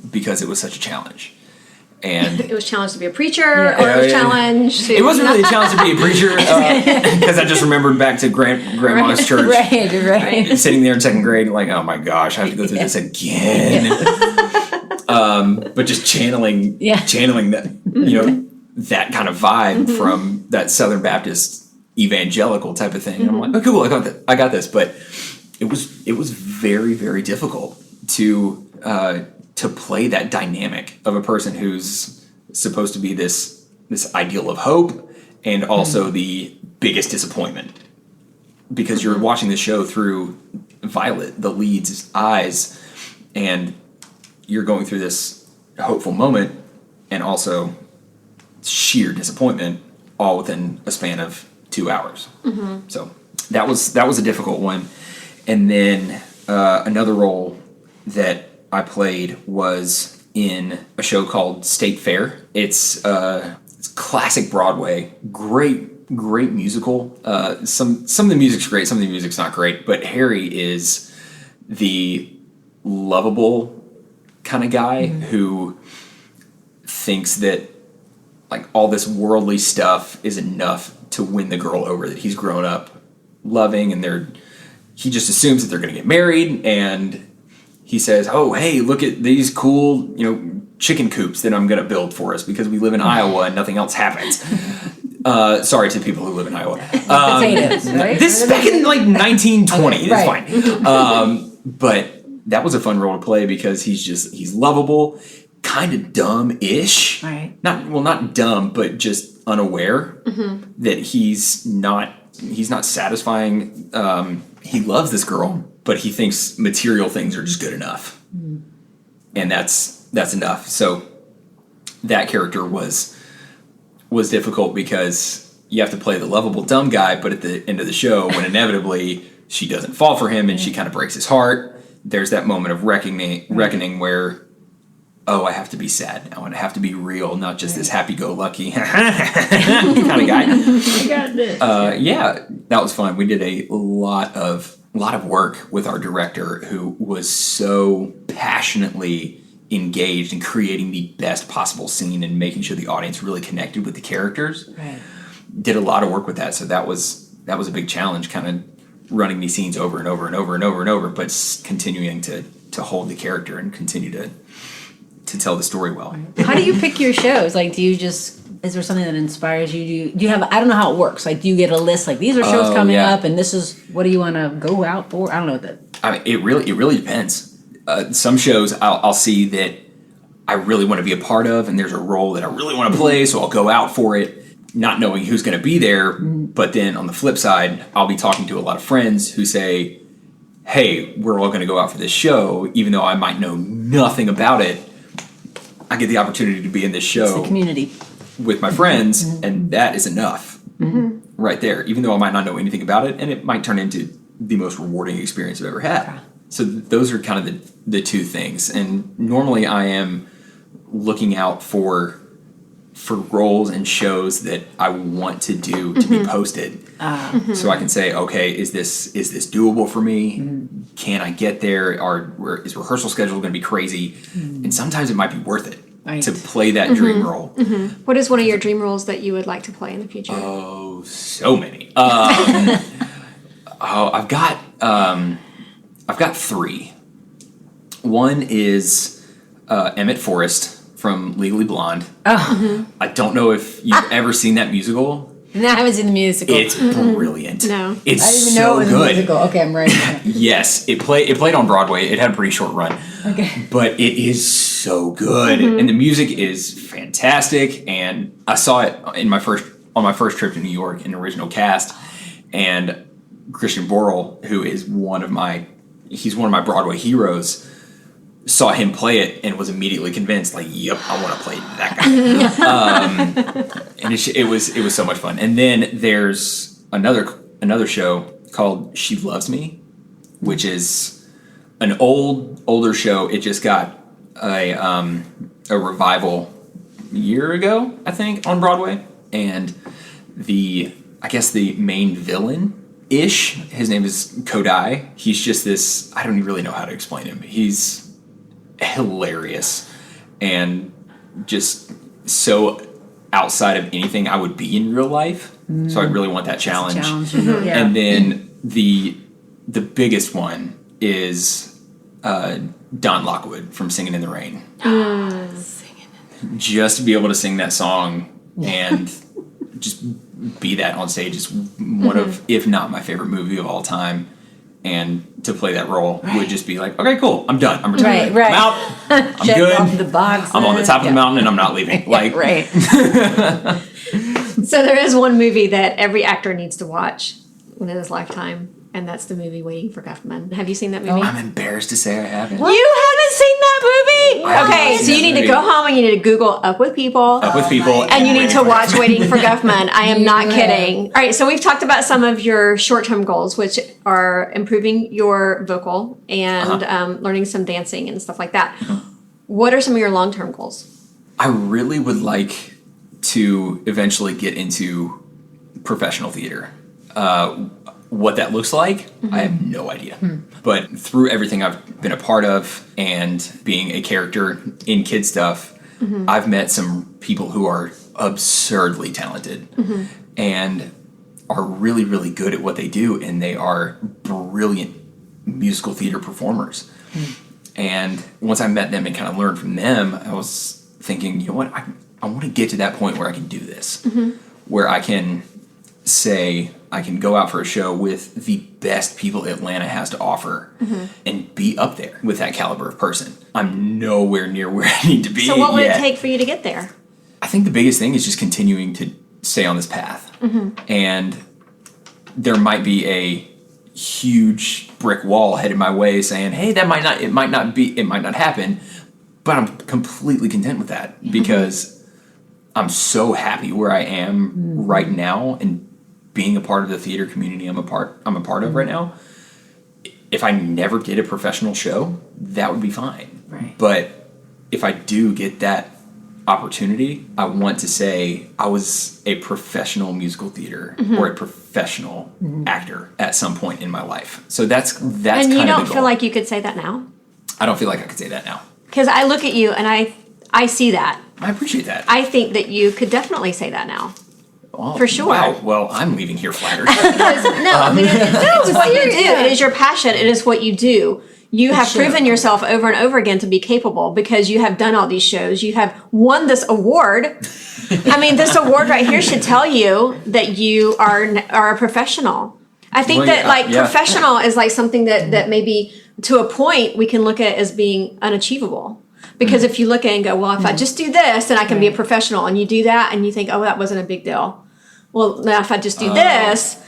because it was such a challenge. And
it was challenged to be a preacher, or it was challenged to...
It wasn't really a challenge to be a preacher, because I just remembered back to grandma's church.
Right.
Sitting there in 2nd grade, like, oh my gosh, I have to go through this again. But just channeling that, that kind of vibe from that Southern Baptist evangelical type of thing. And I'm like, oh, cool, I got this. But it was very, very difficult to play that dynamic of a person who's supposed to be this ideal of hope and also the biggest disappointment, because you're watching the show through Violet, the lead's eyes, and you're going through this hopeful moment and also sheer disappointment, all within a span of 2 hours. So that was a difficult one. And then another role that I played was in a show called State Fair. It's classic Broadway, great musical. Some of the music's great, some of the music's not great, but Harry is the lovable kind of guy who thinks that like all this worldly stuff is enough to win the girl over that he's grown up loving, and he just assumes that they're going to get married, and he says, oh, hey, look at these cool, chicken coops that I'm going to build for us because we live in Iowa and nothing else happens. Sorry to people who live in Iowa.
Potatoes, right?
This is back in like 1920. It's fine. But that was a fun role to play because he's lovable, kind of dumb-ish.
Right.
Not dumb, but just unaware that he's not satisfying. He loves this girl, but he thinks material things are just good enough. And that's enough. So that character was difficult because you have to play the lovable dumb guy, but at the end of the show, when inevitably she doesn't fall for him and she kind of breaks his heart, there's that moment of reckoning where, oh, I have to be sad now and I have to be real, not just this happy-go-lucky kind of guy.
I got this.
Yeah, that was fun. We did a lot of work with our director, who was so passionately engaged in creating the best possible scene and making sure the audience really connected with the characters.
Right.
Did a lot of work with that, so that was a big challenge, kind of running these scenes over and over and over and over and over, but continuing to hold the character and continue to tell the story well.
How do you pick your shows? Like, is there something that inspires you? Do you have, I don't know how it works. Like, do you get a list, like, these are shows coming up, and this is, what do you want to go out for? I don't know what that.
I mean, it really depends. Some shows I'll see that I really want to be a part of, and there's a role that I really want to play, so I'll go out for it, not knowing who's going to be there. But then on the flip side, I'll be talking to a lot of friends who say, hey, we're all going to go out for this show, even though I might know nothing about it. I get the opportunity to be in this show.
It's the community.
With my friends, and that is enough right there, even though I might not know anything about it, and it might turn into the most rewarding experience I've ever had. So those are kind of the two things. And normally I am looking out for roles and shows that I want to do to be posted. So I can say, okay, is this doable for me? Can I get there? Is rehearsal schedule going to be crazy? And sometimes it might be worth it to play that dream role.
What is one of your dream roles that you would like to play in the future?
Oh, so many. I've got three. One is Emmett Forrest from Legally Blonde. I don't know if you've ever seen that musical.
No, I haven't seen the musical.
It's brilliant.
No.
It's
I didn't even
so
know it was
good.
a musical. Okay, I'm right.
Yes, it played on Broadway. It had a pretty short run.
Okay.
But it is so good. And the music is fantastic. And I saw it on my first trip to New York in original cast. And Christian Borle, who is one of my Broadway heroes, saw him play it and was immediately convinced, like, yep, I want to play that guy. And it was so much fun. And then there's another show called She Loves Me, which is an older show. It just got a revival a year ago, I think, on Broadway. And the main villain-ish, his name is Kodai. He's just this, I don't even really know how to explain him. He's hilarious and just so outside of anything I would be in real life. So I really want that challenge.
Yeah.
And then the biggest one is Don Lockwood from Singing in the Rain. Just to be able to sing that song and just be that on stage is one of, if not my favorite movie of all time. And to play that role would just be like, okay, cool, I'm done. I'm retired.
Right.
I'm out. I'm
Check
good.
off the box.
I'm on the top of the mountain and I'm not leaving. Like,
right.
So there is one movie that every actor needs to watch in his lifetime, and that's the movie Waiting for Guffman. Have you seen that movie?
I'm embarrassed to say I haven't.
You haven't seen that movie?
I haven't
Okay,
seen
so you
that
need to
movie.
go home and you need to Google Up With People.
Up with people.
And you need to
Waiting for
watch Waiting for Guffman. I am not
Yeah.
kidding. All right, so we've talked about some of your short-term goals, which are improving your vocal and learning some dancing and stuff like that. What are some of your long-term goals?
I really would like to eventually get into professional theater. What that looks like, I have no idea. But through everything I've been a part of and being a character in KidStuf, I've met some people who are absurdly talented and are really, really good at what they do, and they are brilliant musical theater performers. And once I met them and kind of learned from them, I was thinking, you know what, I want to get to that point where I can do this, where I can say I can go out for a show with the best people Atlanta has to offer and be up there with that caliber of person. I'm nowhere near where I need to be.
So what would
yet.
it take for you to get there?
I think the biggest thing is just continuing to stay on this path. And there might be a huge brick wall headed my way saying, hey, it might not happen, but I'm completely content with that because I'm so happy where I am right now and being a part of the theater community I'm a part of right now. If I never did a professional show, that would be fine.
Right.
But if I do get that opportunity, I want to say I was a professional musical theater or a professional actor at some point in my life. So that's
And
kind
you
of
don't
the
feel
goal.
like you could say that now?
I don't feel like I could say that now.
Because I look at you and I see that.
I appreciate that.
I think that you could definitely say that now.
Oh,
for sure.
Wow. Well, I'm leaving here flattered.
Because, it's what you do. It is your passion. It is what you do. You have proven yourself over and over again to be capable because you have done all these shows. You have won this award. I mean, this award right here should tell you that you are a professional. I think professional is like something that maybe to a point we can look at as being unachievable. Because if you look at it and go, well, if I just do this, then I can be a professional. And you do that and you think, oh, that wasn't a big deal. Well, now if I just do this,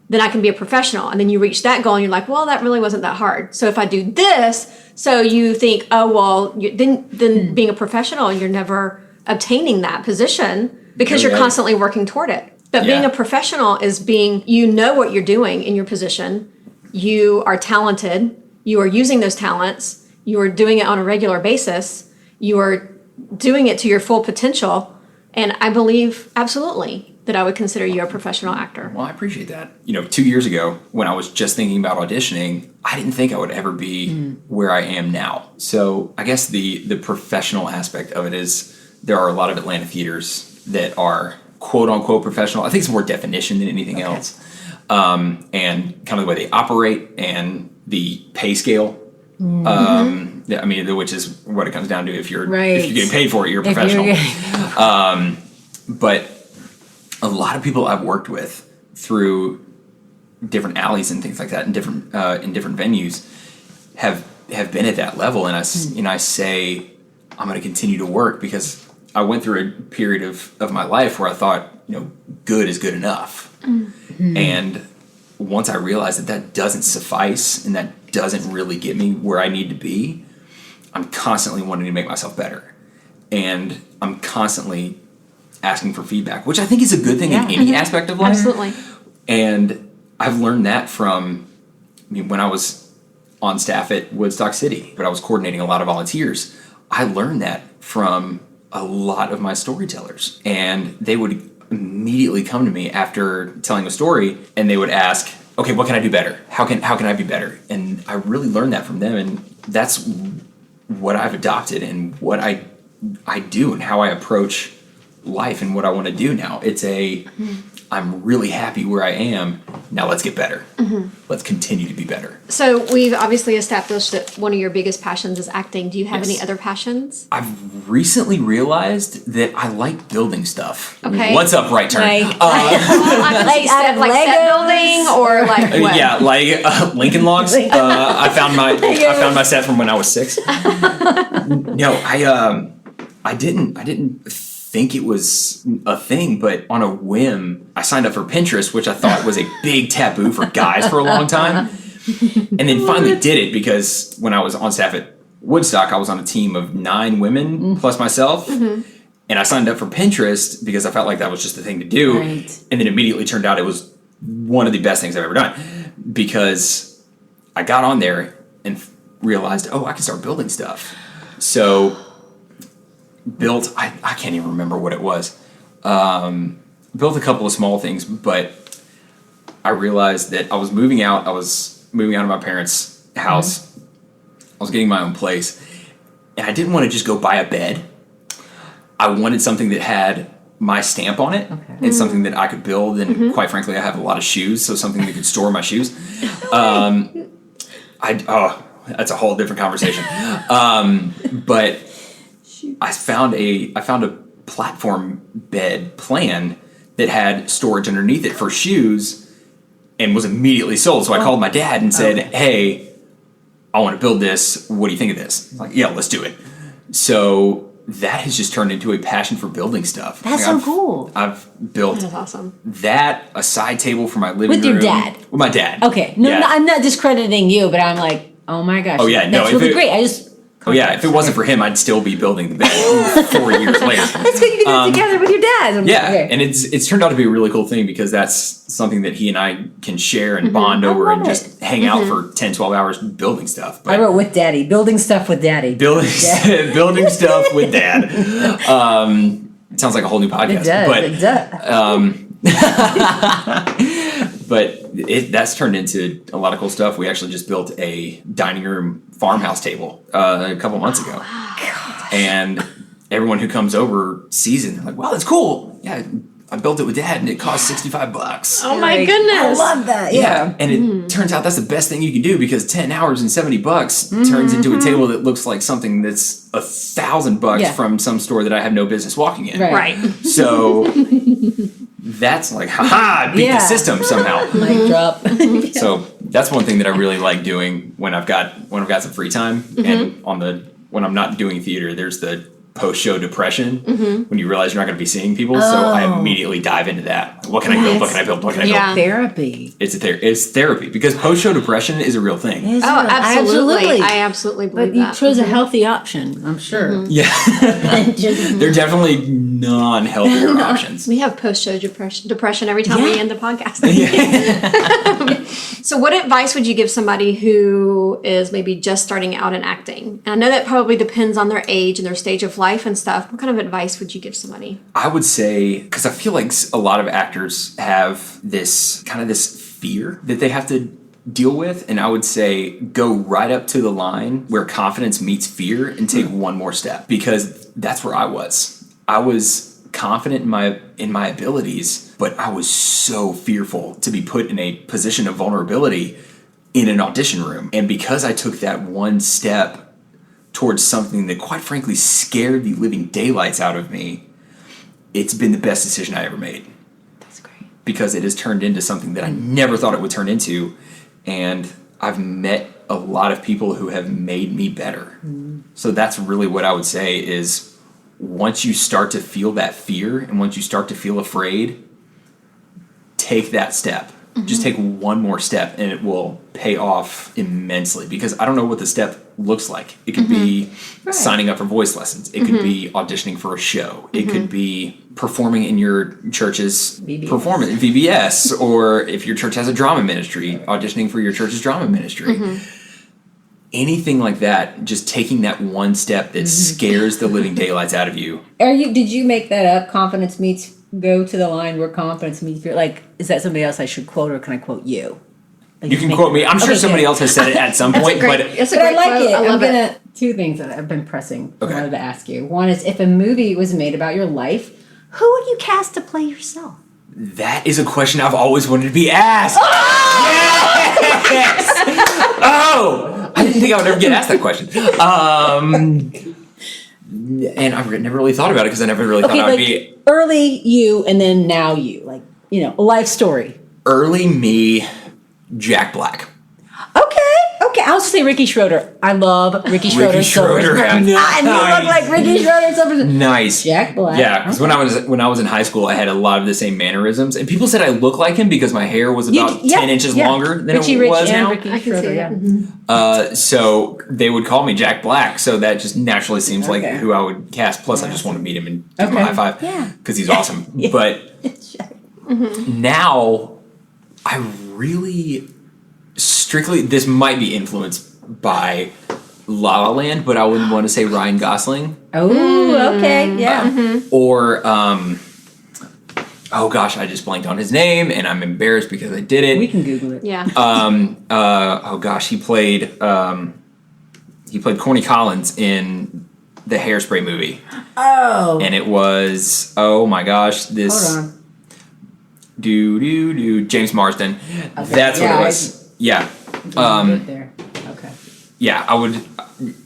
then I can be a professional. And then you reach that goal and you're like, well, that really wasn't that hard. So if I do this, so you think, oh, well, then being a professional, you're never obtaining that position because you're constantly working toward it. But being a professional is you know what you're doing in your position. You are talented. You are using those talents. You are doing it on a regular basis. You are doing it to your full potential. And I believe absolutely that I would consider you a professional actor.
Well, I appreciate that. 2 years ago, when I was just thinking about auditioning, I didn't think I would ever be where I am now. So I guess the professional aspect of it is there are a lot of Atlanta theaters that are quote unquote professional. I think it's more definition than anything else. And kind of the way they operate and the pay scale. Which is what it comes down to. If you're getting paid for it, you're a professional. But a lot of people I've worked with through different alleys and things like that in different venues have been at that level, and I say I'm going to continue to work because I went through a period of my life where I thought good is good enough, and once I realized that doesn't suffice and that doesn't really get me where I need to be, I'm constantly wanting to make myself better, and I'm constantly asking for feedback, which I think is a good thing in any aspect of life.
Absolutely.
And I've learned that from when I was on staff at Woodstock City, but I was coordinating a lot of volunteers. I learned that from a lot of my storytellers, and they would immediately come to me after telling a story and they would ask, okay, what can I do better? How can I be better? And I really learned that from them, and that's what I've adopted and what I do and how I approach life and what I want to do now. It's I'm really happy where I am. Now let's get better. Let's continue to be better.
So we've obviously established that one of your biggest passions is acting. Do you have any other passions?
I've recently realized that I like building stuff.
Okay.
What's up, Right Turn?
Like out of set building or like what?
Yeah, like Lincoln Logs. I found my set from when I was 6. No, I didn't think it was a thing, but on a whim, I signed up for Pinterest, which I thought was a big taboo for guys for a long time. And then finally did it because when I was on staff at Woodstock, I was on a team of 9 women plus myself. And I signed up for Pinterest because I felt like that was just the thing to do. Right. And then immediately turned out it was one of the best things I've ever done because I got on there and realized, I can start building stuff. So built, I can't even remember what it was. Built a couple of small things, but I realized that I was moving out. I was moving out of my parents' house. I was getting my own place. And I didn't want to just go buy a bed. I wanted something that had my stamp on it and something that I could build. And quite frankly, I have a lot of shoes, so something that could store my shoes. That's a whole different conversation. But I found a platform bed plan that had storage underneath it for shoes and was immediately sold. So I called my dad and said, hey, I want to build this. What do you think of this? He's like, yeah, let's do it. So that has just turned into a passion for building stuff.
That's so cool.
I've built
That's awesome.
that, a side table for my living room.
With your dad?
With my dad.
Okay. No, I'm not discrediting you, but I'm like, oh my gosh.
Oh, yeah.
That's really great.
If it wasn't for him, I'd still be building the bed 4 years later.
That's good. You can do it together with your dad.
And it's turned out to be a really cool thing because that's something that he and I can share and bond over and just hang out for 10, 12 hours building stuff. But
I wrote with daddy. Building stuff with daddy.
Building stuff with dad. It sounds like a whole new podcast. It does. But that's turned into a lot of cool stuff. We actually just built a dining room farmhouse table a couple months ago. And everyone who comes over sees it and they're like, wow, that's cool. Yeah, I built it with Dad and it cost $65.
Oh my goodness.
I love that. Yeah.
And it turns out that's the best thing you can do because 10 hours and $70 turns into a table that looks like something that's $1,000 from some store that I have no business walking in.
Right.
So that's like, haha, beat the system somehow.
Mic drop.
So that's one thing that I really like doing when I've got some free time. And when I'm not doing theater, there's the post-show depression when you realize you're not going to be seeing people. So I immediately dive into that. What can I build? What can I build? What can I build?
Therapy.
It's therapy because post-show depression is a real thing.
Absolutely. I absolutely believe
but
that.
you chose a healthy option, I'm sure.
Yeah. They're definitely non-healthier options.
We have post-show depression every time we end the podcast. So what advice would you give somebody who is maybe just starting out in acting? And I know that probably depends on their age and their stage of life and stuff. What kind of advice would you give somebody?
I would say, because I feel like a lot of actors have this fear that they have to deal with. And I would say go right up to the line where confidence meets fear and take one more step, because that's where I was. I was confident in my abilities, but I was so fearful to be put in a position of vulnerability in an audition room. And because I took that one step towards something that quite frankly scared the living daylights out of me, it's been the best decision I ever made.
That's great.
Because it has turned into something that I never thought it would turn into. And I've met a lot of people who have made me better. So that's really what I would say is, once you start to feel that fear and once you start to feel afraid, take that step. Just take one more step and it will pay off immensely, because I don't know what the step looks like. It could be signing up for voice lessons. It could be auditioning for a show. It could be performing in your church's performance, VBS, or if your church has a drama ministry, auditioning for your church's drama ministry. Anything like that, just taking that one step that scares the living daylights out of you.
Did you make that up? Confidence meets go to the line where confidence meets fear. Like, is that somebody else I should quote, or can I quote you? Like,
You can quote me. I'm sure somebody else has said it at some point, but
It's a
But I
great
like
quote.
it.
I love it.
Two things that I've been pressing.
Okay.
I wanted to ask you. One is, if a movie was made about your life, who would you cast to play yourself?
that is a question I've always wanted to be asked. Yes! Oh, I didn't think I would ever get asked that question. And I've never really thought about it because I never really thought I would be
early you and then now you, like, you know, a life story.
early me, Jack Black.
Okay, I'll say Ricky Schroeder. I love Ricky Schroeder.
Ricky Schroeder.
And you look like Ricky Schroeder.
Nice.
Jack Black.
Yeah, because when I was in high school, I had a lot of the same mannerisms, and people said I look like him because my hair was about 10 inches longer than
Richie
it
Rich
was
and
now.
Ricky
I can
Schroeder,
see
yeah.
it. Mm-hmm.
So they would call me Jack Black, so that just naturally seems like
Okay.
who I would cast. Plus, I just want to meet him and give him a high five because he's awesome. But now, I really strictly, this might be influenced by La La Land, but I wouldn't want to say Ryan Gosling.
Oh, okay, yeah.
Or, oh gosh, I just blanked on his name, and I'm embarrassed because I did it.
We can Google it.
Yeah.
Oh gosh, he played Corny Collins in the Hairspray movie.
Oh.
And it was, oh my gosh, this
Hold on.
James Marsden.
Okay.
That's
Yeah,
what it was. Yeah.
Right there. Okay.
Yeah, I would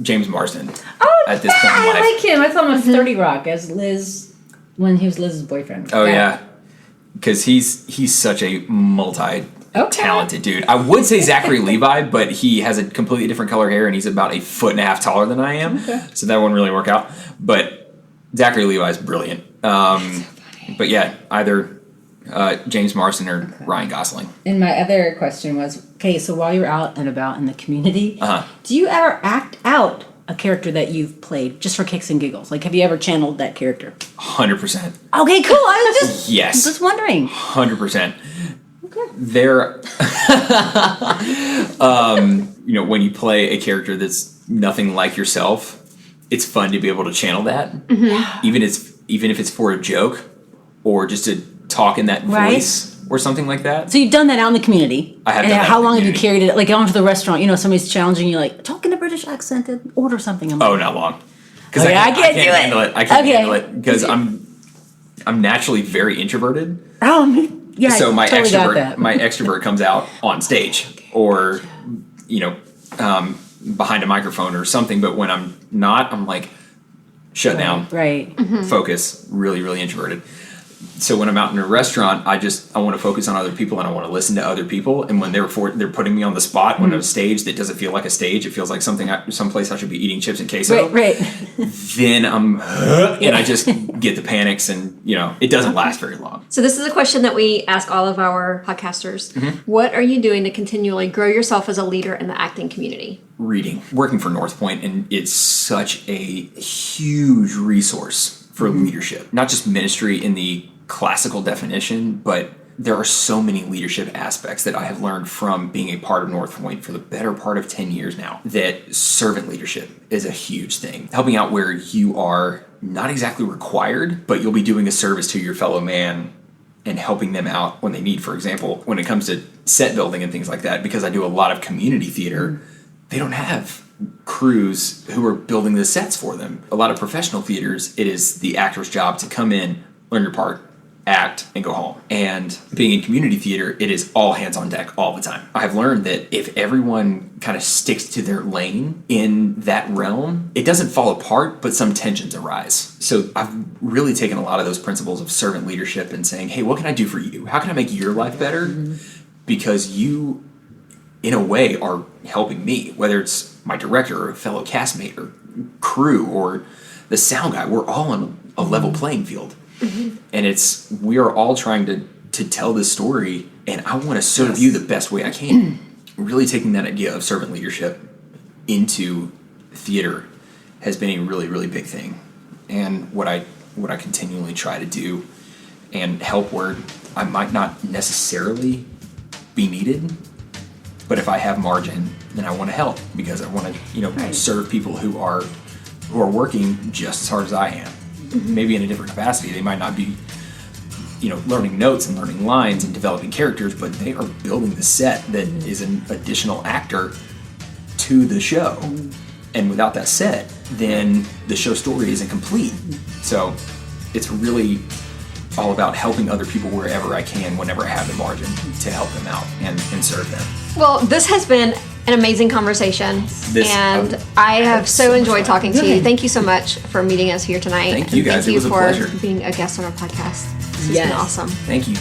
James Marsden
Oh,
at this point in life.
I like him. I saw him on 30 Rock as Liz, when he was Liz's boyfriend.
Oh yeah. Because he's such a multi-talented dude. I would say Zachary Levi, but he has a completely different color hair and he's about 1.5 foot taller than I am. Okay. So that wouldn't really work out. But Zachary Levi is brilliant. But yeah, either James Marsden or Ryan Gosling.
And my other question was, okay, so while you're out and about in the community, do you ever act out a character that you've played just for kicks and giggles? Like, have you ever channeled that character?
100%.
Okay, cool. I was just
Yes.
just wondering.
100%.
Okay.
There, when you play a character that's nothing like yourself, it's fun to be able to channel that, even if it's for a joke or just to talk in that voice or something like that.
So you've done that out in the community.
I have
and
done that
how
in the
long have you
community.
carried it? Like, going to the restaurant, somebody's challenging you, like, talk in a British accent and order something. I'm like,
Oh, not long. Because
I can't do it.
handle it. I can't
Okay.
handle it because I'm naturally very introverted.
Yeah.
So my
totally got that.
extrovert comes out on stage or behind a microphone or something. But when I'm not, I'm like shut down,
Right.
focus, really, really introverted. So when I'm out in a restaurant, I want to focus on other people and I want to listen to other people. And when they're putting me on the spot when on a stage that doesn't feel like a stage, it feels like someplace I should be eating chips and queso.
Right.
Then and I just get the panics, and it doesn't last very long.
So this is a question that we ask all of our podcasters. What are you doing to continually grow yourself as a leader in the acting community?
Reading, working for Northpoint, and it's such a huge resource for leadership, not just ministry in the classical definition, but there are so many leadership aspects that I have learned from being a part of Northpoint for the better part of 10 years now, that servant leadership is a huge thing. Helping out where you are not exactly required, but you'll be doing a service to your fellow man and helping them out when they need. For example, when it comes to set building and things like that, because I do a lot of community theater, they don't have crews who are building the sets for them. A lot of professional theaters, it is the actor's job to come in, learn your part, act, and go home. And being in community theater, it is all hands on deck all the time. I've learned that if everyone kind of sticks to their lane in that realm, it doesn't fall apart, but some tensions arise. So I've really taken a lot of those principles of servant leadership and saying, hey, what can I do for you? How can I make your life better? Because you, in a way, are helping me, whether it's my director or a fellow castmate or crew or the sound guy. We're all on a level playing field. And we are all trying to tell this story, and I want to serve you the best way I can. Really taking that idea of servant leadership into theater has been a really, really big thing. And what I continually try to do and help where I might not necessarily be needed, but if I have margin, then I want to help because I want to, serve people who are working just as hard as I am. Maybe in a different capacity. They might not be, learning notes and learning lines and developing characters, but they are building the set that is an additional actor to the show. And without that set, then the show story isn't complete. So it's really all about helping other people wherever I can, whenever I have the margin to help them out and serve them.
Well, this has been an amazing conversation, and I have so enjoyed talking to you. Thank you so much for meeting us here tonight.
Thank you guys.
Thank you
it was a pleasure.
for being a guest on our podcast. This has been awesome.
Thank you.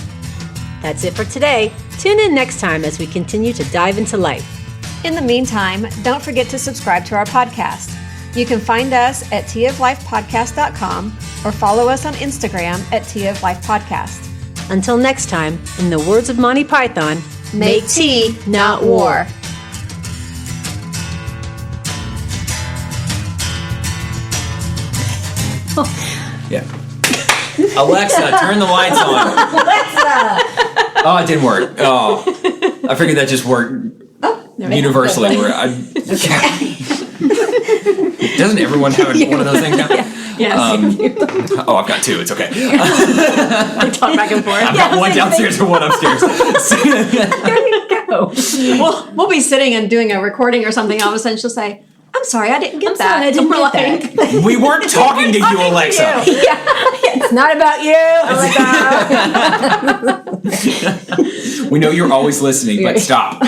That's it for today. Tune in next time as we continue to dive into life.
In the meantime, don't forget to subscribe to our podcast. You can find us at teaoflifepodcast.com or follow us on Instagram at teaoflifepodcast.
Until next time, in the words of Monty Python,
Make tea, not war.
Yeah. Alexa, turn the lights on. Alexa! Oh, it didn't work. Oh, I figured that just worked universally. Doesn't everyone have one of those things now?
Yes.
I've got two. It's okay.
We talk back and forth.
I've got one downstairs and one upstairs.
There you go.
We'll be sitting and doing a recording or something. All of a sudden she'll say, I'm sorry, I didn't get that.
Sorry, I didn't get that.
We weren't talking to you, Alexa.
It's not about you.
We know you're always listening, but stop.